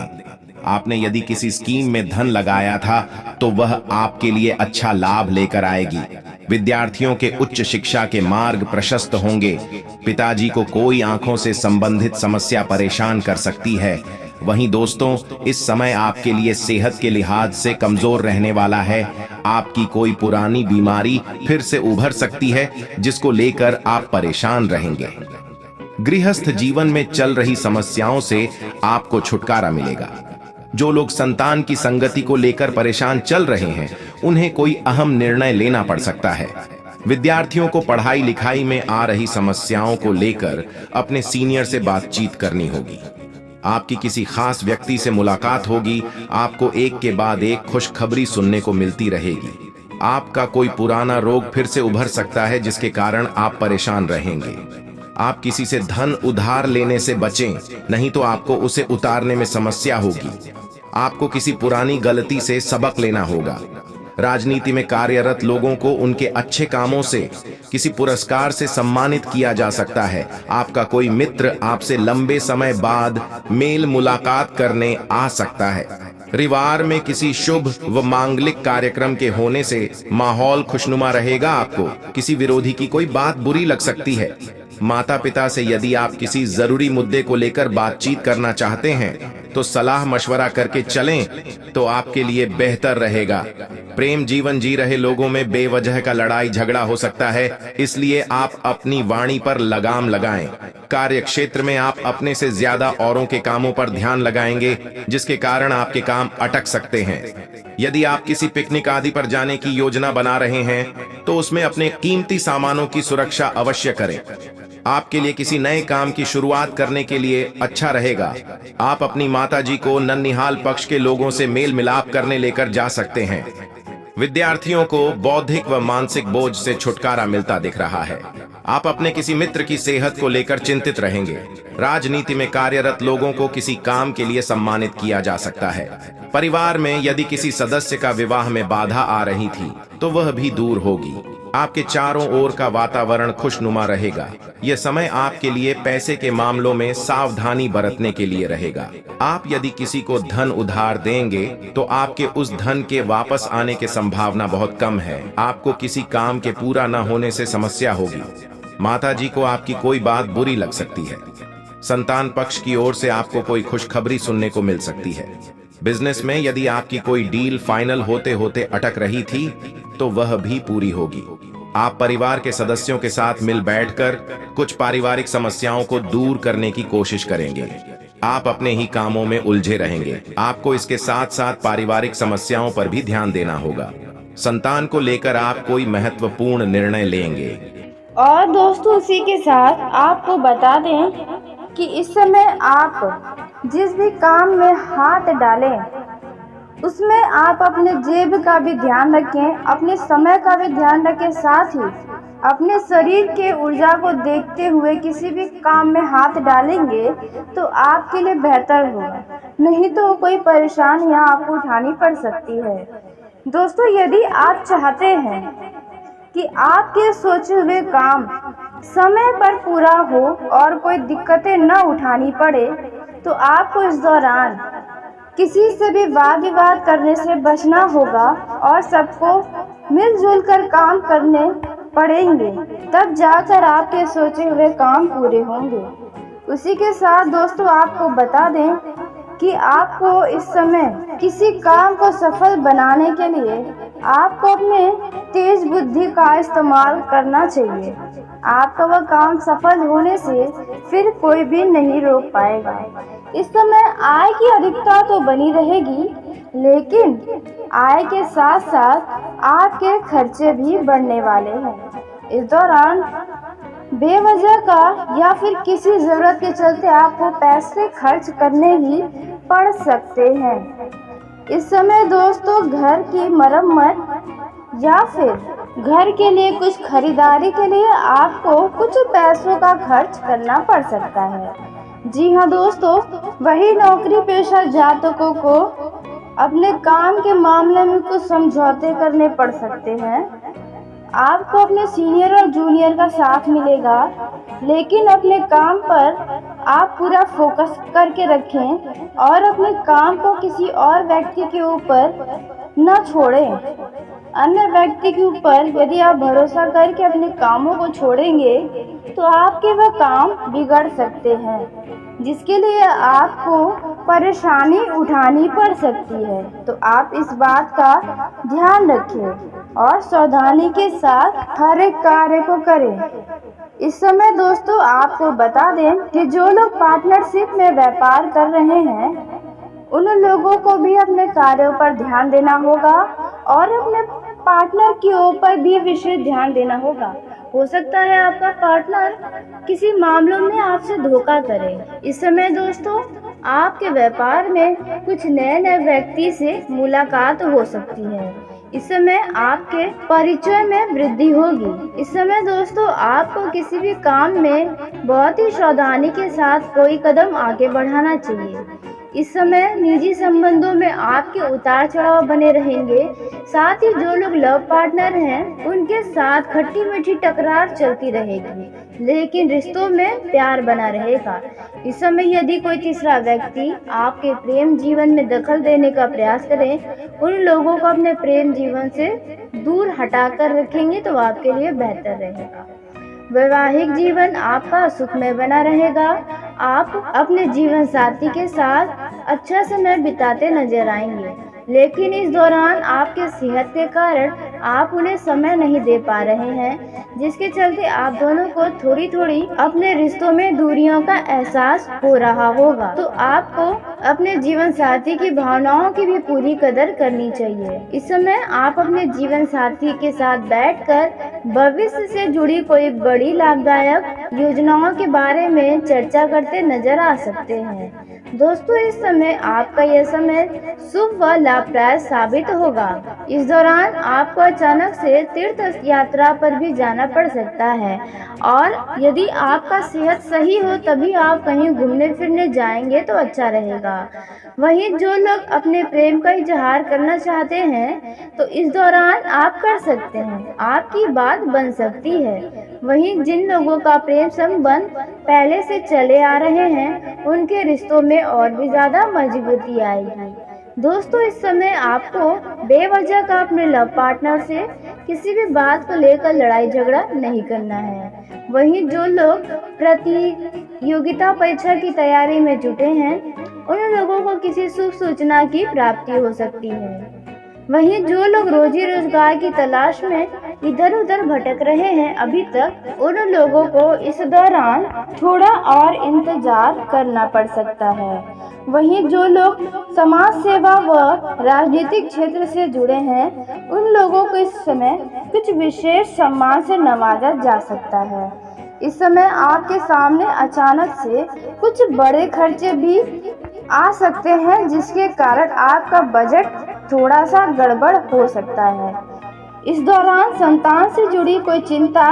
आपने यदि किसी स्कीम में धन लगाया था तो वह आपके लिए अच्छा लाभ लेकर आएगी। विद्यार्थियों के उच्च शिक्षा के मार्ग प्रशस्त होंगे। पिताजी को कोई आंखों से संबंधित समस्या परेशान कर सकती है। वहीं दोस्तों, इस समय आपके लिए सेहत के लिहाज से कमजोर रहने वाला है। आपकी कोई पुरानी बीमारी फिर से उभर सकती है जिसको लेकर आप परेशान रहेंगे। गृहस्थ जीवन में चल रही समस्याओं से आपको छुटकारा मिलेगा। जो लोग संतान की संगति को लेकर परेशान चल रहे हैं, उन्हें कोई अहम निर्णय लेना पड़ सकता है। विद्यार्थियों को पढ़ाई लिखाई में आ रही समस्याओं को लेकर अपने सीनियर से बातचीत करनी होगी। आपकी किसी खास व्यक्ति से मुलाकात होगी। आपको एक के बाद एक खुशखबरी सुनने को मिलती रहेगी। आपका कोई पुराना रोग फिर से उभर सकता है जिसके कारण आप परेशान रहेंगे। आप किसी से धन उधार लेने से बचें, नहीं तो आपको उसे उतारने में समस्या होगी। आपको किसी पुरानी गलती से सबक लेना होगा। राजनीति में कार्यरत लोगों को उनके अच्छे कामों से, किसी पुरस्कार से सम्मानित किया जा सकता है। आपका कोई मित्र आपसे लंबे समय बाद मेल मुलाकात करने आ सकता है। परिवार में किसी शुभ व मांगलिक कार्यक्रम के होने से माहौल खुशनुमा रहेगा। आपको किसी विरोधी की कोई बात बुरी लग सकती है। माता पिता से यदि आप किसी जरूरी मुद्दे को लेकर बातचीत करना चाहते हैं तो सलाह मशवरा करके चलें तो आपके लिए बेहतर रहेगा। प्रेम जीवन जी रहे लोगों में बेवजह का लड़ाई झगड़ा हो सकता है, इसलिए आप अपनी वाणी पर लगाम लगाएं। कार्य क्षेत्र में आप अपने से ज्यादा औरों के कामों पर ध्यान लगाएंगे, जिसके कारण आपके काम अटक सकते हैं। यदि आप किसी पिकनिक आदि पर जाने की योजना बना रहे हैं तो उसमें अपने कीमती सामानों की सुरक्षा अवश्य करें। आपके लिए किसी नए काम की शुरुआत करने के लिए अच्छा रहेगा। आप अपनी माताजी को नन्हिहाल पक्ष के लोगों से मेल मिलाप करने लेकर जा सकते हैं। विद्यार्थियों को बौद्धिक व मानसिक बोझ से छुटकारा मिलता दिख रहा है। आप अपने किसी मित्र की सेहत को लेकर चिंतित रहेंगे। राजनीति में कार्यरत लोगों को किसी काम के लिए सम्मानित किया जा सकता है। परिवार में यदि किसी सदस्य का विवाह में बाधा आ रही थी तो वह भी दूर होगी। आपके चारों ओर का वातावरण खुशनुमा रहेगा। यह समय आपके लिए पैसे के मामलों में सावधानी बरतने के लिए रहेगा। आप यदि किसी को धन उधार देंगे तो आपके उस धन के वापस आने की संभावना बहुत कम है। आपको किसी काम के पूरा न होने से समस्या होगी। माताजी को आपकी कोई बात बुरी लग सकती है। संतान पक्ष की ओर से आपको कोई खुशखबरी सुनने को मिल सकती है। बिजनेस में यदि आपकी कोई डील फाइनल होते होते अटक रही थी तो वह भी पूरी होगी। आप परिवार के सदस्यों के साथ मिल बैठकर कुछ पारिवारिक समस्याओं को दूर करने की कोशिश करेंगे। आप अपने ही कामों में उलझे रहेंगे। आपको इसके साथ साथ पारिवारिक समस्याओं पर भी ध्यान देना होगा। संतान को लेकर आप कोई महत्वपूर्ण निर्णय लेंगे। और दोस्तों, उसी के साथ आपको बता दें कि इस समय आप जिस भी काम में हाथ डालें उसमें आप अपने जेब का भी ध्यान रखें, अपने समय का भी ध्यान रखें, साथ ही अपने शरीर के ऊर्जा को देखते हुए किसी भी काम में हाथ डालेंगे तो आपके लिए बेहतर होगा। नहीं तो कोई परेशानियां आपको उठानी पड़ सकती है। दोस्तों, यदि आप चाहते हैं कि आपके सोचे हुए काम समय पर पूरा हो और कोई दिक्कतें न उठानी पड़े तो आपको इस दौरान किसी से भी वाद विवाद करने से बचना होगा और सबको मिलजुल कर काम करने पड़ेंगे, तब जाकर आपके सोचे हुए काम पूरे होंगे। उसी के साथ दोस्तों, आपको बता दें कि आपको इस समय किसी काम को सफल बनाने के लिए आपको अपने तेज बुद्धि का इस्तेमाल करना चाहिए। आपका वह काम सफल होने से फिर कोई भी नहीं रोक पाएगा। इस समय आय की अधिकता तो बनी रहेगी, लेकिन आय के साथ साथ आपके खर्चे भी बढ़ने वाले हैं। इस दौरान बेवजह का या फिर किसी जरूरत के चलते आपको पैसे खर्च करने ही पड़ सकते हैं। इस समय दोस्तों, घर की मरम्मत या फिर घर के लिए कुछ खरीदारी के लिए आपको कुछ पैसों का खर्च करना पड़ सकता है। जी हाँ दोस्तों, वही नौकरी पेशा जातकों को अपने काम के मामले में कुछ समझौते करने पड़ सकते हैं। आपको अपने सीनियर और जूनियर का साथ मिलेगा, लेकिन अपने काम पर आप पूरा फोकस करके रखें और अपने काम को किसी और व्यक्ति के ऊपर न छोड़ें। अन्य व्यक्ति के ऊपर यदि आप भरोसा करके अपने कामों को छोड़ेंगे तो आपके वह काम बिगड़ सकते हैं, जिसके लिए आपको परेशानी उठानी पड़ सकती है। तो आप इस बात का ध्यान रखें और सावधानी के साथ हर एक कार्य को करें। इस समय दोस्तों आपको बता दें कि जो लोग पार्टनरशिप में व्यापार कर रहे हैं उन लोगों को भी अपने कार्यों पर ध्यान देना होगा और अपने पार्टनर के ऊपर भी विशेष ध्यान देना होगा। हो सकता है आपका पार्टनर किसी मामलों में आपसे धोखा करे। इस समय दोस्तों आपके व्यापार में कुछ नए व्यक्ति से मुलाकात हो सकती है। इस समय आपके परिचय में वृद्धि होगी। इस समय दोस्तों आपको किसी भी काम में बहुत ही सावधानी के साथ कोई कदम आगे बढ़ाना चाहिए। इस समय निजी संबंधों में आपके उतार चढ़ाव बने रहेंगे। साथ ही जो लोग लव पार्टनर हैं उनके साथ खट्टी मीठी टकरार चलती रहेगी, लेकिन रिश्तों में प्यार बना रहेगा। इस समय यदि कोई तीसरा व्यक्ति आपके प्रेम जीवन में दखल देने का प्रयास करे, उन लोगों को अपने प्रेम जीवन से दूर हटाकर रखेंगे तो आपके लिए बेहतर रहेगा। वैवाहिक जीवन आपका सुखमय बना रहेगा। आप अपने जीवन साथी के साथ अच्छा समय बिताते नजर आएंगे, लेकिन इस दौरान आपके सेहत के कारण आप उन्हें समय नहीं दे पा रहे हैं, जिसके चलते आप दोनों को थोड़ी थोड़ी अपने रिश्तों में दूरियों का एहसास हो रहा होगा। तो आपको अपने जीवन साथी की भावनाओं की भी पूरी कदर करनी चाहिए। इस समय आप अपने जीवन साथी के साथ बैठकर भविष्य से जुड़ी कोई बड़ी लाभदायक योजनाओं के बारे में चर्चा करते नजर आ सकते हैं। दोस्तों इस समय आपका यह समय शुभ व लाभदायक साबित होगा। इस दौरान आपको अचानक से तीर्थ यात्रा पर भी जाना पड़ सकता है और यदि आपका सेहत सही हो तभी आप कहीं घूमने फिरने जाएंगे तो अच्छा रहेगा। वहीं जो लोग अपने प्रेम का इजहार करना चाहते हैं तो इस दौरान आप कर सकते हैं, आपकी बात बन सकती है। वहीं जिन लोगों का प्रेम संबंध पहले से चले आ रहे हैं उनके रिश्तों में और भी ज्यादा मजबूती आएगी। दोस्तों इस समय आपको बेवजह का अपने लव पार्टनर से किसी भी बात को लेकर लड़ाई झगड़ा नहीं करना है। वहीं जो लोग प्रतियोगिता परीक्षा की तैयारी में जुटे हैं उन लोगों को किसी शुभ सूचना की प्राप्ति हो सकती है। वहीं जो लोग रोजी रोजगार की तलाश में इधर उधर भटक रहे हैं अभी तक, उन लोगों को इस दौरान थोड़ा और इंतजार करना पड़ सकता है। वहीं जो लोग समाज सेवा व राजनीतिक क्षेत्र से जुड़े हैं उन लोगों को इस समय कुछ विशेष सम्मान से नवाजा जा सकता है। इस समय आपके सामने अचानक से कुछ बड़े खर्चे भी आ सकते हैं, जिसके कारण आपका बजट थोड़ा सा गड़बड़ हो सकता है। इस दौरान संतान से जुड़ी कोई चिंता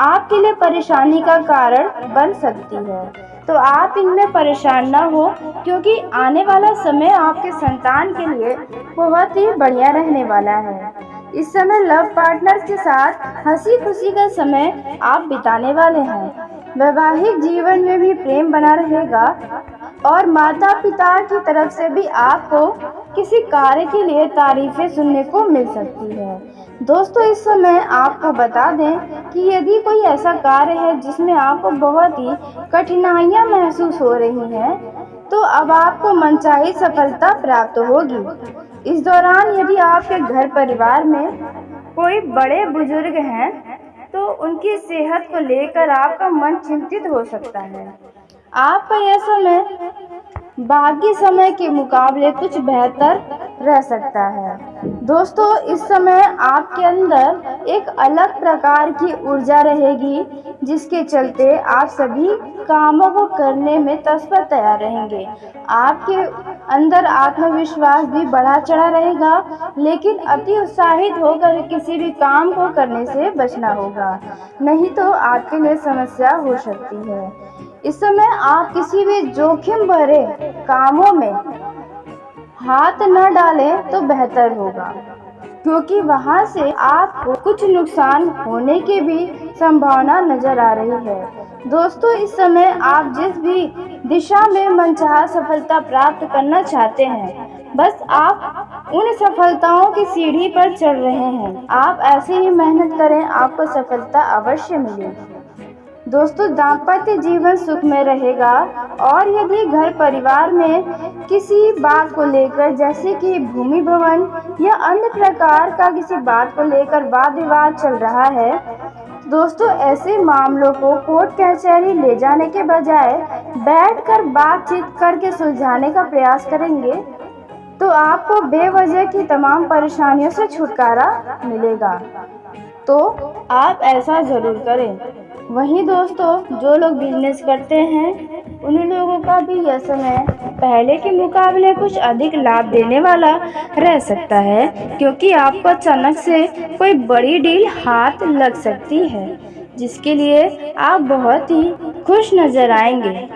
आपके लिए परेशानी का कारण बन सकती है, तो आप इनमें परेशान ना हो, क्योंकि आने वाला समय आपके संतान के लिए बहुत ही बढ़िया रहने वाला है। इस समय लव पार्टनर के साथ हंसी खुशी का समय आप बिताने वाले हैं। वैवाहिक जीवन में भी प्रेम बना रहेगा और माता पिता की तरफ से भी आपको किसी कार्य के लिए तारीफें सुनने को मिल सकती है। दोस्तों इस समय आपको बता दें कि यदि कोई ऐसा कार्य है जिसमें आपको बहुत ही कठिनाइयां महसूस हो रही हैं, तो अब आपको मनचाही सफलता प्राप्त होगी। इस दौरान यदि आपके घर परिवार में कोई बड़े बुजुर्ग हैं तो उनकी सेहत को लेकर आपका मन चिंतित हो सकता है। आपका यह समय बाकी समय के मुकाबले कुछ बेहतर रह सकता है। दोस्तों इस समय आपके अंदर एक अलग प्रकार की ऊर्जा रहेगी, जिसके चलते आप सभी कामों को करने में तत्पर तैयार रहेंगे। आपके अंदर आत्मविश्वास भी बढ़ा चढ़ा रहेगा, लेकिन अति उत्साहित होकर किसी भी काम को करने से बचना होगा, नहीं तो आपके लिए समस्या हो सकती है। इस समय आप किसी भी जोखिम भरे कामों में हाथ न डालें तो बेहतर होगा। क्योंकि वहां से आपको कुछ नुकसान होने की भी संभावना नजर आ रही है। दोस्तों, इस समय आप जिस भी दिशा में मनचाहा सफलता प्राप्त करना चाहते हैं, बस आप उन सफलताओं की सीढ़ी पर चढ़ रहे हैं। आप ऐसे ही मेहनत करें, आपको सफलता अवश्य मिलेगी। दोस्तों, दाम्पत्य जीवन सुखमय रहेगा और यदि घर परिवार में किसी बात को लेकर, जैसे कि भूमि भवन या अन्य प्रकार का किसी बात को लेकर वाद विवाद चल रहा है, दोस्तों ऐसे मामलों को कोर्ट कचहरी ले जाने के बजाय बैठकर बातचीत करके सुलझाने का प्रयास करेंगे तो आपको बेवजह की तमाम परेशानियों से छुटकारा मिलेगा। तो आप ऐसा जरूर करें। वहीं दोस्तों, जो लोग बिजनेस करते हैं उन लोगों का भी यह समय पहले के मुकाबले कुछ अधिक लाभ देने वाला रह सकता है, क्योंकि आपको अचानक से कोई बड़ी डील हाथ लग सकती है, जिसके लिए आप बहुत ही खुश नजर आएंगे।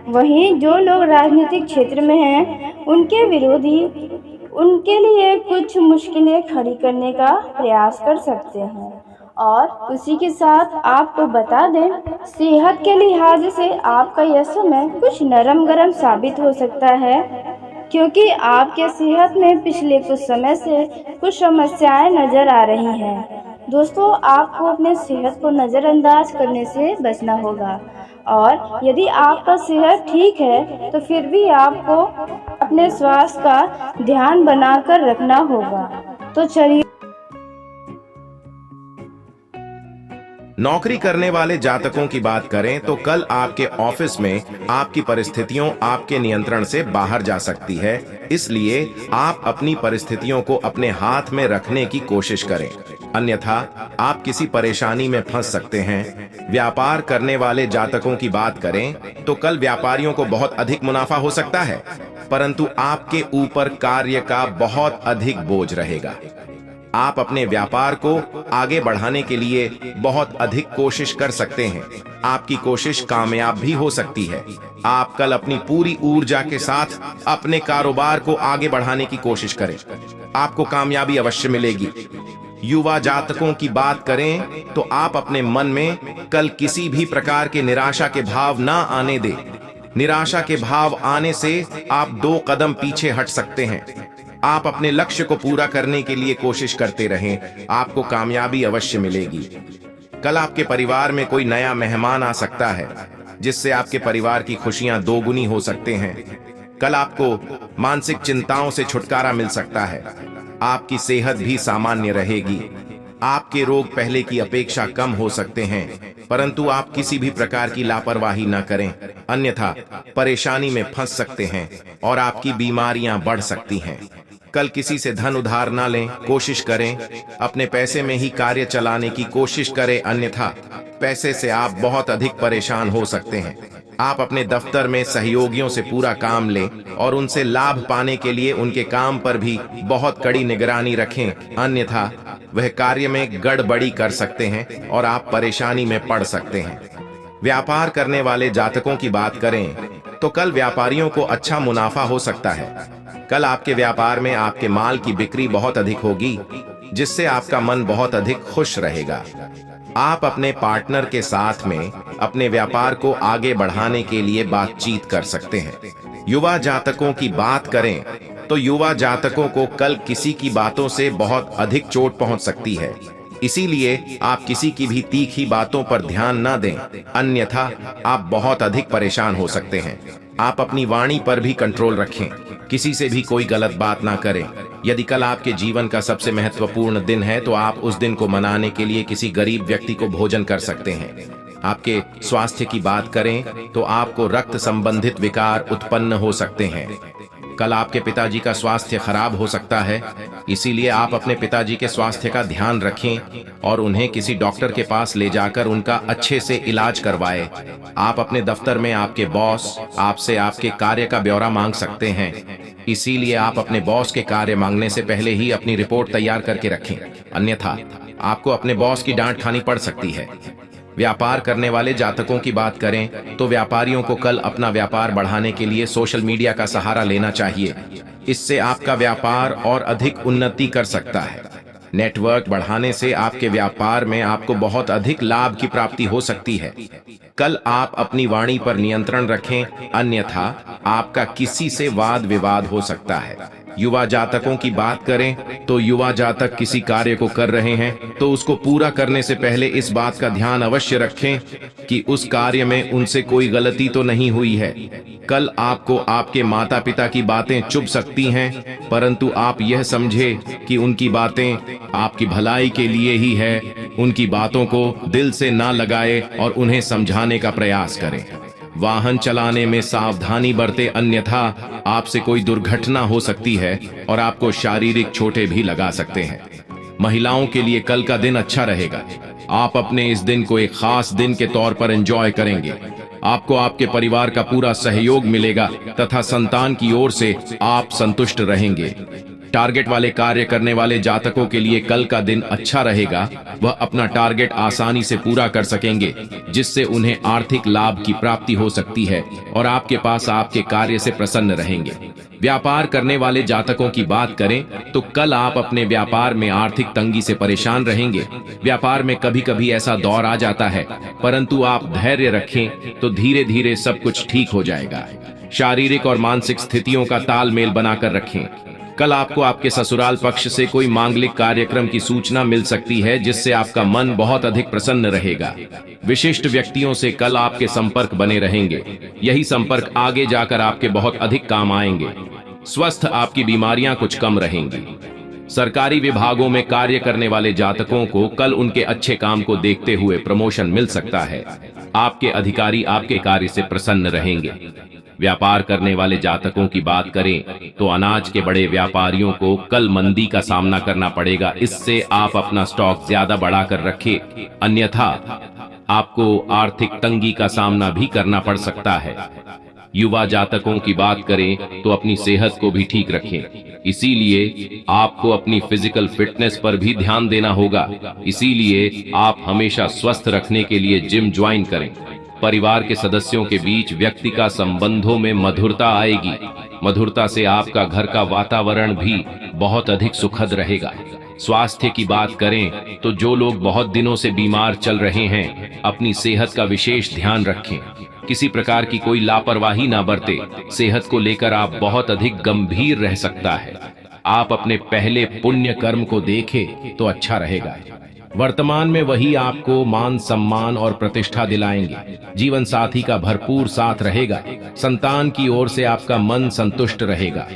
वहीं जो लोग राजनीतिक क्षेत्र में हैं, उनके विरोधी उनके लिए कुछ मुश्किलें खड़ी करने का प्रयास कर सकते हैं। और उसी के साथ आपको बता दें, सेहत के लिहाज से आपका यह समय कुछ नरम गरम साबित हो सकता है, क्योंकि आपके सेहत में पिछले कुछ समय से कुछ समस्याएं नजर आ रही हैं। दोस्तों, आपको अपने सेहत को नज़रअंदाज करने से बचना होगा, और यदि आपका सेहत ठीक है तो फिर भी आपको अपने स्वास्थ्य का ध्यान बनाकर रखना होगा। तो चलिए, नौकरी करने वाले जातकों की बात करें तो कल आपके ऑफिस में आपकी परिस्थितियों आपके नियंत्रण से बाहर जा सकती है, इसलिए आप अपनी परिस्थितियों को अपने हाथ में रखने की कोशिश करें, अन्यथा आप किसी परेशानी में फंस सकते हैं। व्यापार करने वाले जातकों की बात करें तो कल व्यापारियों को बहुत अधिक मुनाफा हो सकता है, परंतु आपके ऊपर कार्य का बहुत अधिक बोझ रहेगा। आप अपने व्यापार को आगे बढ़ाने के लिए बहुत अधिक कोशिश कर सकते हैं। आपकी कोशिश कामयाब भी हो सकती है। आप कल अपनी पूरी ऊर्जा के साथ अपने कारोबार को आगे बढ़ाने की कोशिश करें, आपको कामयाबी अवश्य मिलेगी। युवा जातकों की बात करें तो आप अपने मन में कल किसी भी प्रकार के निराशा के भाव ना आने दें। निराशा के भाव आने से आप 2 कदम पीछे हट सकते हैं। आप अपने लक्ष्य को पूरा करने के लिए कोशिश करते रहें, आपको कामयाबी अवश्य मिलेगी। कल आपके परिवार में कोई नया मेहमान आ सकता है, जिससे आपके परिवार की खुशियां दोगुनी हो सकते हैं। कल आपको मानसिक चिंताओं से छुटकारा मिल सकता है। आपकी सेहत भी सामान्य रहेगी। आपके रोग पहले की अपेक्षा कम हो सकते हैं, परंतु आप किसी भी प्रकार की लापरवाही न करें, अन्यथा परेशानी में फंस सकते हैं और आपकी बीमारियां बढ़ सकती हैं। कल किसी से धन उधार ना लें, कोशिश करें अपने पैसे में ही कार्य चलाने की कोशिश करें, अन्यथा पैसे से आप बहुत अधिक परेशान हो सकते हैं। आप अपने दफ्तर में सहयोगियों से पूरा काम लें और उनसे लाभ पाने के लिए उनके काम पर भी बहुत कड़ी निगरानी रखें, अन्यथा वह कार्य में गड़बड़ी कर सकते हैं और आप परेशानी में पड़ सकते हैं। व्यापार करने वाले जातकों की बात करें तो कल व्यापारियों को अच्छा मुनाफा हो सकता है। कल आपके व्यापार में आपके माल की बिक्री बहुत अधिक होगी, जिससे आपका मन बहुत अधिक खुश रहेगा। आप अपने पार्टनर के साथ में अपने व्यापार को आगे बढ़ाने के लिए बातचीत कर सकते हैं। युवा जातकों की बात करें तो युवा जातकों को कल किसी की बातों से बहुत अधिक चोट पहुंच सकती है, इसीलिए आप किसी की भी तीखी बातों पर ध्यान न दें, अन्यथा आप बहुत अधिक परेशान हो सकते हैं। आप अपनी वाणी पर भी कंट्रोल रखें, किसी से भी कोई गलत बात ना करें। यदि कल आपके जीवन का सबसे महत्वपूर्ण दिन है तो आप उस दिन को मनाने के लिए किसी गरीब व्यक्ति को भोजन कर सकते हैं। आपके स्वास्थ्य की बात करें तो आपको रक्त संबंधित विकार उत्पन्न हो सकते हैं। कल आपके पिताजी का स्वास्थ्य खराब हो सकता है, इसीलिए आप अपने पिताजी के स्वास्थ्य का ध्यान रखें और उन्हें किसी डॉक्टर के पास ले जाकर उनका अच्छे से इलाज करवाएं। आप अपने दफ्तर में आपके बॉस आपसे आपके कार्य का ब्यौरा मांग सकते हैं, इसीलिए आप अपने बॉस के कार्य मांगने से पहले ही अपनी रिपोर्ट तैयार करके रखें, अन्यथा आपको अपने बॉस की डांट खानी पड़ सकती है। व्यापार करने वाले जातकों की बात करें तो व्यापारियों को कल अपना व्यापार बढ़ाने के लिए सोशल मीडिया का सहारा लेना चाहिए। इससे आपका व्यापार और अधिक उन्नति कर सकता है। नेटवर्क बढ़ाने से आपके व्यापार में आपको बहुत अधिक लाभ की प्राप्ति हो सकती है। कल आप अपनी वाणी पर नियंत्रण रखें, अन्यथा आपका किसी से वाद विवाद हो सकता है। युवा जातकों की बात करें तो युवा जातक किसी कार्य को कर रहे हैं तो उसको पूरा करने से पहले इस बात का ध्यान अवश्य रखें कि उस कार्य में उनसे कोई गलती तो नहीं हुई है। कल आपको आपके माता पिता की बातें चुभ सकती हैं, परंतु आप यह समझे कि उनकी बातें आपकी भलाई के लिए ही है। उनकी बातों को दिल से ना लगाए और उन्हें समझाने का प्रयास करें। वाहन चलाने में सावधानी बरतें, अन्यथा आपसे कोई दुर्घटना हो सकती है और आपको शारीरिक चोटें भी लगा सकते हैं। महिलाओं के लिए कल का दिन अच्छा रहेगा। आप अपने इस दिन को एक खास दिन के तौर पर एंजॉय करेंगे। आपको आपके परिवार का पूरा सहयोग मिलेगा तथा संतान की ओर से आप संतुष्ट रहेंगे। टारगेट वाले कार्य करने वाले जातकों के लिए कल का दिन अच्छा रहेगा। वह अपना टारगेट आसानी से पूरा कर सकेंगे, जिससे उन्हें आर्थिक लाभ की प्राप्ति हो सकती है और आपके पास आपके कार्य से प्रसन्न रहेंगे। व्यापार करने वाले जातकों की बात करें तो कल आप अपने व्यापार में आर्थिक तंगी से परेशान रहेंगे। व्यापार में कभी कभी ऐसा दौर आ जाता है, परंतु आप धैर्य रखें तो धीरे धीरे सब कुछ ठीक हो जाएगा। शारीरिक और मानसिक स्थितियों का तालमेल बनाकर रखें। कल आपको आपके ससुराल पक्ष से कोई मांगलिक कार्यक्रम की सूचना मिल सकती है, जिससे आपका मन बहुत अधिक प्रसन्न रहेगा। विशिष्ट व्यक्तियों से कल आपके संपर्क बने रहेंगे। यही संपर्क आगे जाकर आपके बहुत अधिक काम आएंगे। स्वस्थ आपकी बीमारियां कुछ कम रहेंगी। सरकारी विभागों में कार्य करने वाले जातकों को कल उनके अच्छे काम को देखते हुए प्रमोशन मिल सकता है। आपके अधिकारी आपके कार्य से प्रसन्न रहेंगे। व्यापार करने वाले जातकों की बात करें तो अनाज के बड़े व्यापारियों को कल मंदी का सामना करना पड़ेगा। इससे आप अपना स्टॉक ज्यादा बढ़ाकर रखें, अन्यथा आपको आर्थिक तंगी का सामना भी करना पड़ सकता है। युवा जातकों की बात करें तो अपनी सेहत को भी ठीक रखें। इसीलिए आपको अपनी फिजिकल फिटनेस पर भी ध्यान देना होगा। इसीलिए आप हमेशा स्वस्थ रखने के लिए जिम ज्वाइन करें। परिवार के सदस्यों के बीच व्यक्ति का संबंधों में मधुरता आएगी। मधुरता से आपका घर का वातावरण भी बहुत अधिक सुखद रहेगा। स्वास्थ्य की बात करें तो जो लोग बहुत दिनों से बीमार चल रहे हैं, अपनी सेहत का विशेष ध्यान रखें। किसी प्रकार की कोई लापरवाही ना बरते। सेहत को लेकर आप बहुत अधिक गंभीर रह सकता है। आप अपने पहले पुण्य कर्म को देखें तो अच्छा रहेगा। वर्तमान में वही आपको मान सम्मान और प्रतिष्ठा दिलाएंगे। जीवन साथी का भरपूर साथ रहेगा। संतान की ओर से आपका मन संतुष्ट रहेगा।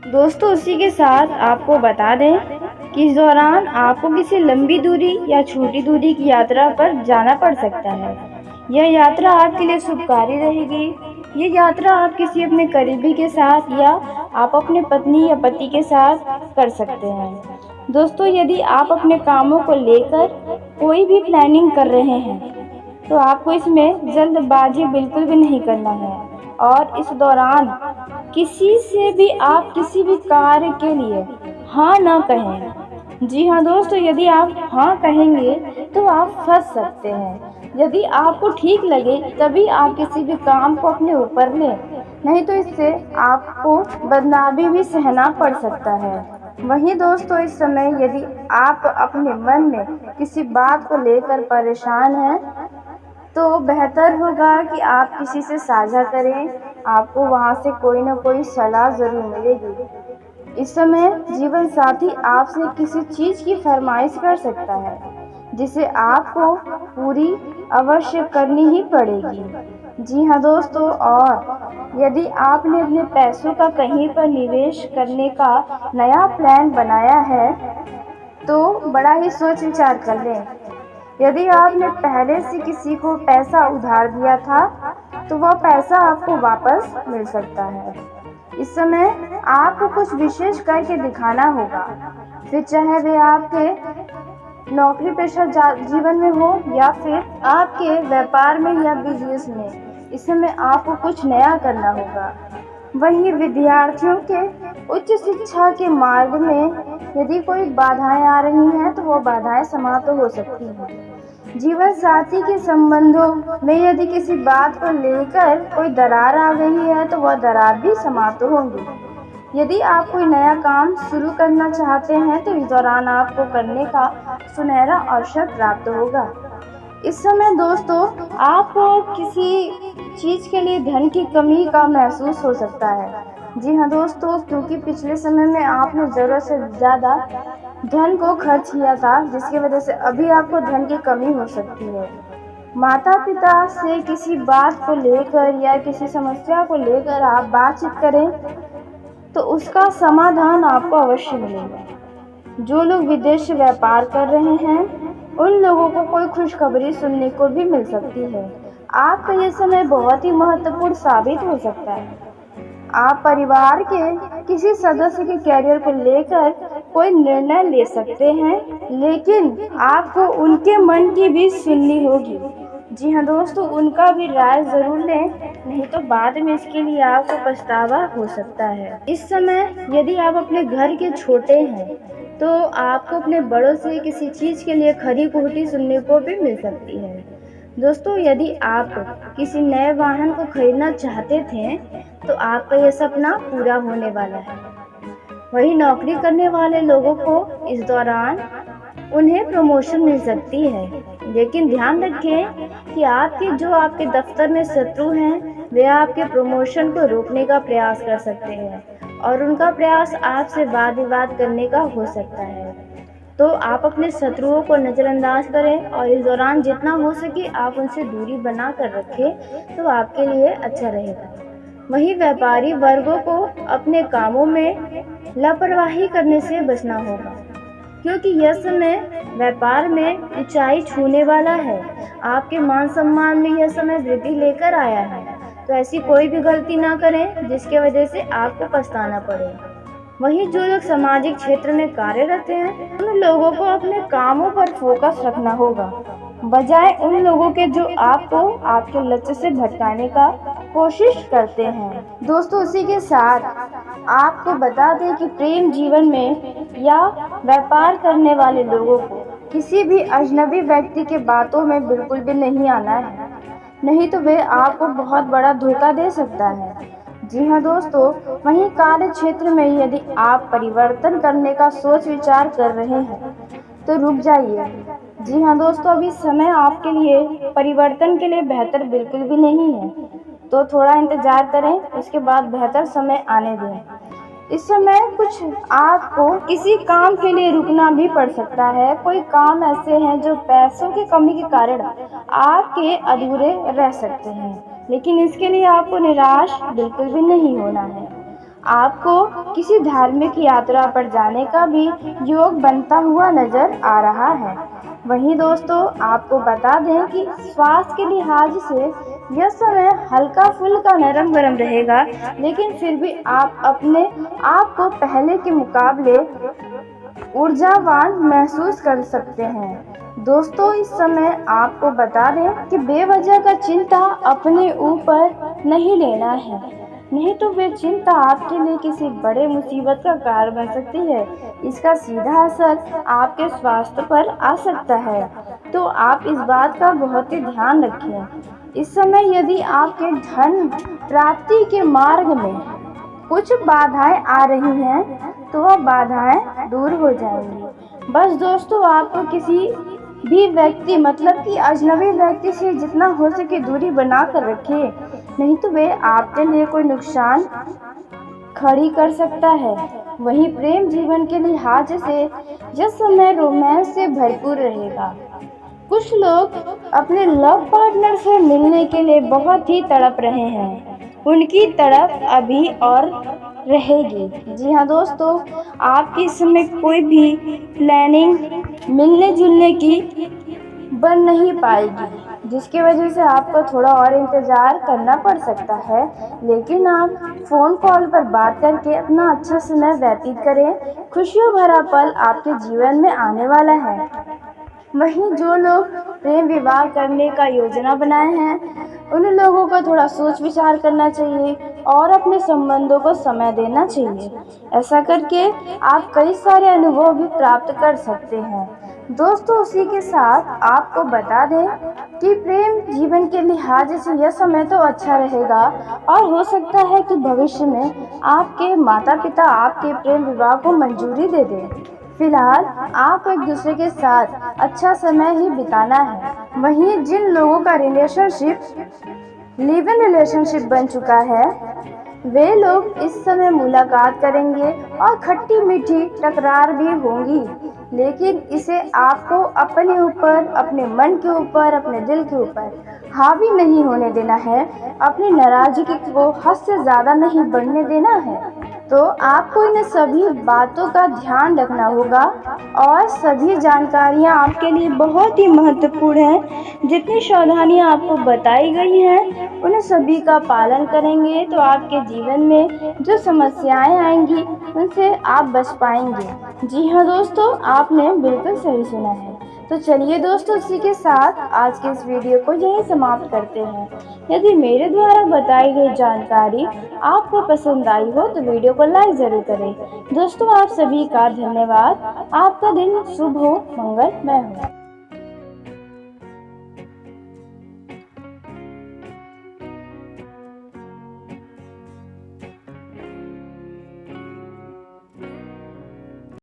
दोस्तों, उसी के साथ आपको बता दें कि इस दौरान आपको किसी लंबी दूरी या छोटी दूरी की यात्रा पर जाना पड़ सकता है। यह यात्रा आपके लिए शुभकारी रहेगी। ये यात्रा आप किसी अपने करीबी के साथ या आप अपने पत्नी या पति के साथ कर सकते हैं। दोस्तों, यदि आप अपने कामों को लेकर कोई भी प्लानिंग कर रहे हैं तो आपको इसमें जल्दबाजी बिल्कुल भी नहीं करना है और इस दौरान किसी से भी आप किसी भी कार्य के लिए हाँ ना कहें। जी हाँ दोस्तों, यदि आप हाँ कहेंगे तो आप फंस सकते हैं। यदि आपको ठीक लगे तभी आप किसी भी काम को अपने ऊपर लें, नहीं तो इससे आपको बदनामी भी सहना पड़ सकता है। वहीं दोस्तों, इस समय यदि आप अपने मन में किसी बात को लेकर परेशान हैं तो बेहतर होगा कि आप किसी से साझा करें। आपको वहां से कोई ना कोई सलाह जरूर मिलेगी। इस समय जीवन साथी आपसे किसी चीज की फरमाइश कर सकता है, जिसे आपको पूरी अवश्य करनी ही पड़ेगी। जी हाँ दोस्तों, और यदि आपने अपने पैसों का कहीं पर निवेश करने का नया प्लान बनाया है तो बड़ा ही सोच विचार कर लें। यदि आपने पहले से किसी को पैसा उधार दिया था तो वह पैसा आपको वापस मिल सकता है। इस समय आपको कुछ विशेष करके दिखाना होगा, फिर चाहे वे आपके नौकरी पेशा जीवन में हो या फिर आपके व्यापार में या बिजनेस में। इस समय आपको कुछ नया करना होगा। वहीं विद्यार्थियों के उच्च शिक्षा के मार्ग में यदि कोई बाधाएं आ रही हैं तो वो बाधाएं समाप्त हो सकती हैं। जीवन साथी के संबंधों में यदि किसी बात को लेकर कोई दरार आ गई है तो वह दरार भी समाप्त होंगी। यदि आप कोई नया काम शुरू करना चाहते हैं तो इस दौरान आपको करने का सुनहरा अवसर प्राप्त होगा। इस समय दोस्तों आपको किसी चीज़ के लिए धन की कमी का महसूस हो सकता है। जी हाँ दोस्तों, क्योंकि पिछले समय में आपने ज़रूरत से ज़्यादा धन को खर्च किया था, जिसकी वजह से अभी आपको धन की कमी हो सकती है। माता पिता से किसी बात को लेकर या किसी समस्या को लेकर आप बातचीत करें तो उसका समाधान आपको अवश्य मिलेगा। जो लोग विदेश से व्यापार कर रहे हैं उन लोगों को कोई खुशखबरी सुनने को भी मिल सकती है। आपका ये समय बहुत ही महत्वपूर्ण साबित हो सकता है। आप परिवार के किसी सदस्य के करियर को लेकर कोई निर्णय ले सकते हैं, लेकिन आपको उनके मन की भी सुननी होगी। जी हाँ दोस्तों, उनका भी राय ज़रूर लें, नहीं तो बाद में इसके लिए आपको पछतावा हो सकता है। इस समय यदि आप अपने घर के छोटे हैं तो आपको अपने बड़ों से किसी चीज़ के लिए खरी खोटी सुनने को भी मिल सकती है। दोस्तों, यदि आप किसी नए वाहन को खरीदना चाहते थे तो आपका यह सपना पूरा होने वाला है। वही नौकरी करने वाले लोगों को इस दौरान उन्हें प्रमोशन मिल सकती है, लेकिन ध्यान रखें कि आपके दफ्तर में शत्रु हैं वे आपके प्रमोशन को रोकने का प्रयास कर सकते हैं और उनका प्रयास आपसे वाद विवाद करने का हो सकता है। तो आप अपने शत्रुओं को नज़रअंदाज करें और इस दौरान जितना हो सके आप उनसे दूरी बना कर रखें तो आपके लिए अच्छा रहेगा। वहीं व्यापारी वर्गों को अपने कामों में लापरवाही करने से बचना होगा, क्योंकि यह समय व्यापार में ऊंचाई छूने वाला है। आपके मान सम्मान में यह समय वृद्धि लेकर आया है, तो ऐसी कोई भी गलती ना करें जिसके वजह से आपको पछताना पड़े। वहीं जो लोग सामाजिक क्षेत्र में कार्यरत हैं उन लोगों को अपने कामों पर फोकस रखना होगा, बजाय उन लोगों के जो आपको आपके लक्ष्य से भटकाने का कोशिश करते हैं। दोस्तों, उसी के साथ आपको बता दें कि प्रेम जीवन में या व्यापार करने वाले लोगों को किसी भी अजनबी व्यक्ति के बातों में बिल्कुल भी नहीं आना है, नहीं तो वे आपको बहुत बड़ा धोखा दे सकता है। जी हाँ दोस्तों, वहीं कार्य क्षेत्र में यदि आप परिवर्तन करने का सोच विचार कर रहे हैं तो रुक जाइए। जी हाँ दोस्तों, अभी समय आपके लिए परिवर्तन के लिए बेहतर बिल्कुल भी नहीं है, तो थोड़ा इंतजार करें, उसके बाद बेहतर समय आने दें। इस समय कुछ आपको किसी काम के लिए रुकना भी पड़ सकता है। कोई काम ऐसे हैं जो पैसों की कमी के कारण आपके अधूरे रह सकते हैं, लेकिन इसके लिए आपको निराश बिल्कुल भी नहीं होना है। आपको किसी धार्मिक यात्रा पर जाने का भी योग बनता हुआ नजर आ रहा है। वहीं दोस्तों, आपको बता दें कि स्वास्थ्य के लिहाज से यह समय हल्का फुल्का नरम गरम रहेगा, लेकिन फिर भी आप अपने आप को पहले के मुकाबले ऊर्जावान महसूस कर सकते हैं। दोस्तों, इस समय आपको बता दें कि बेवजह का चिंता अपने ऊपर नहीं लेना है, नहीं तो वे चिंता आपके लिए किसी बड़े मुसीबत का कारण बन सकती है। इसका सीधा असर आपके स्वास्थ्य पर आ सकता है, तो आप इस बात का बहुत ही ध्यान रखें। इस समय यदि आपके धन प्राप्ति के मार्ग में कुछ बाधाएं आ रही हैं तो वह बाधाएं दूर हो जाएंगी। बस दोस्तों, आपको किसी भी व्यक्ति मतलब कि अजनबी व्यक्ति से जितना हो सके दूरी बना कर रखिए, नहीं तो वे आपके लिए कोई नुकसान खड़ी कर सकता है। वहीं प्रेम जीवन के लिहाज से यह समय रोमांस से भरपूर रहेगा। कुछ लोग अपने लव पार्टनर से मिलने के लिए बहुत ही तड़प रहे हैं, उनकी तड़प अभी और रहेगी। जी हाँ दोस्तों, आपकी इस समय कोई भी प्लानिंग मिलने जुलने की बन नहीं पाएगी, जिसकी वजह से आपको थोड़ा और इंतज़ार करना पड़ सकता है, लेकिन आप फ़ोन कॉल पर बात करके अपना अच्छा समय व्यतीत करें। खुशियों भरा पल आपके जीवन में आने वाला है। वहीं जो लोग प्रेम विवाह करने का योजना बनाए हैं उन लोगों को थोड़ा सोच विचार करना चाहिए और अपने संबंधों को समय देना चाहिए। ऐसा करके आप कई सारे अनुभव भी प्राप्त कर सकते हैं। दोस्तों, उसी के साथ आपको बता दें कि प्रेम जीवन के लिहाज से यह समय तो अच्छा रहेगा और हो सकता है कि भविष्य में आपके माता पिता आपके प्रेम विवाह को मंजूरी दे दें। फिलहाल आपको एक दूसरे के साथ अच्छा समय ही बिताना है। वहीं जिन लोगों का लिव इन रिलेशनशिप बन चुका है, वे लोग इस समय मुलाकात करेंगे और खट्टी मीठी तकरार भी होंगी, लेकिन इसे आपको अपने ऊपर, अपने मन के ऊपर, अपने दिल के ऊपर हावी नहीं होने देना है। अपनी नाराजगी को हद से ज़्यादा नहीं बढ़ने देना है। तो आपको इन सभी बातों का ध्यान रखना होगा और सभी जानकारियाँ आपके लिए बहुत ही महत्वपूर्ण हैं। जितनी सावधानियाँ आपको बताई गई हैं, उन सभी का पालन करेंगे तो आपके जीवन में जो समस्याएं आएंगी उनसे आप बच पाएंगे। जी हाँ दोस्तों, आपने बिल्कुल सही सुना है। तो चलिए दोस्तों, इसी के साथ आज के इस वीडियो को यहीं समाप्त करते हैं। यदि मेरे द्वारा बताई गई जानकारी आपको पसंद आई हो तो वीडियो को लाइक ज़रूर करें। दोस्तों, आप सभी का धन्यवाद। आपका दिन शुभ हो, मंगलमय हो।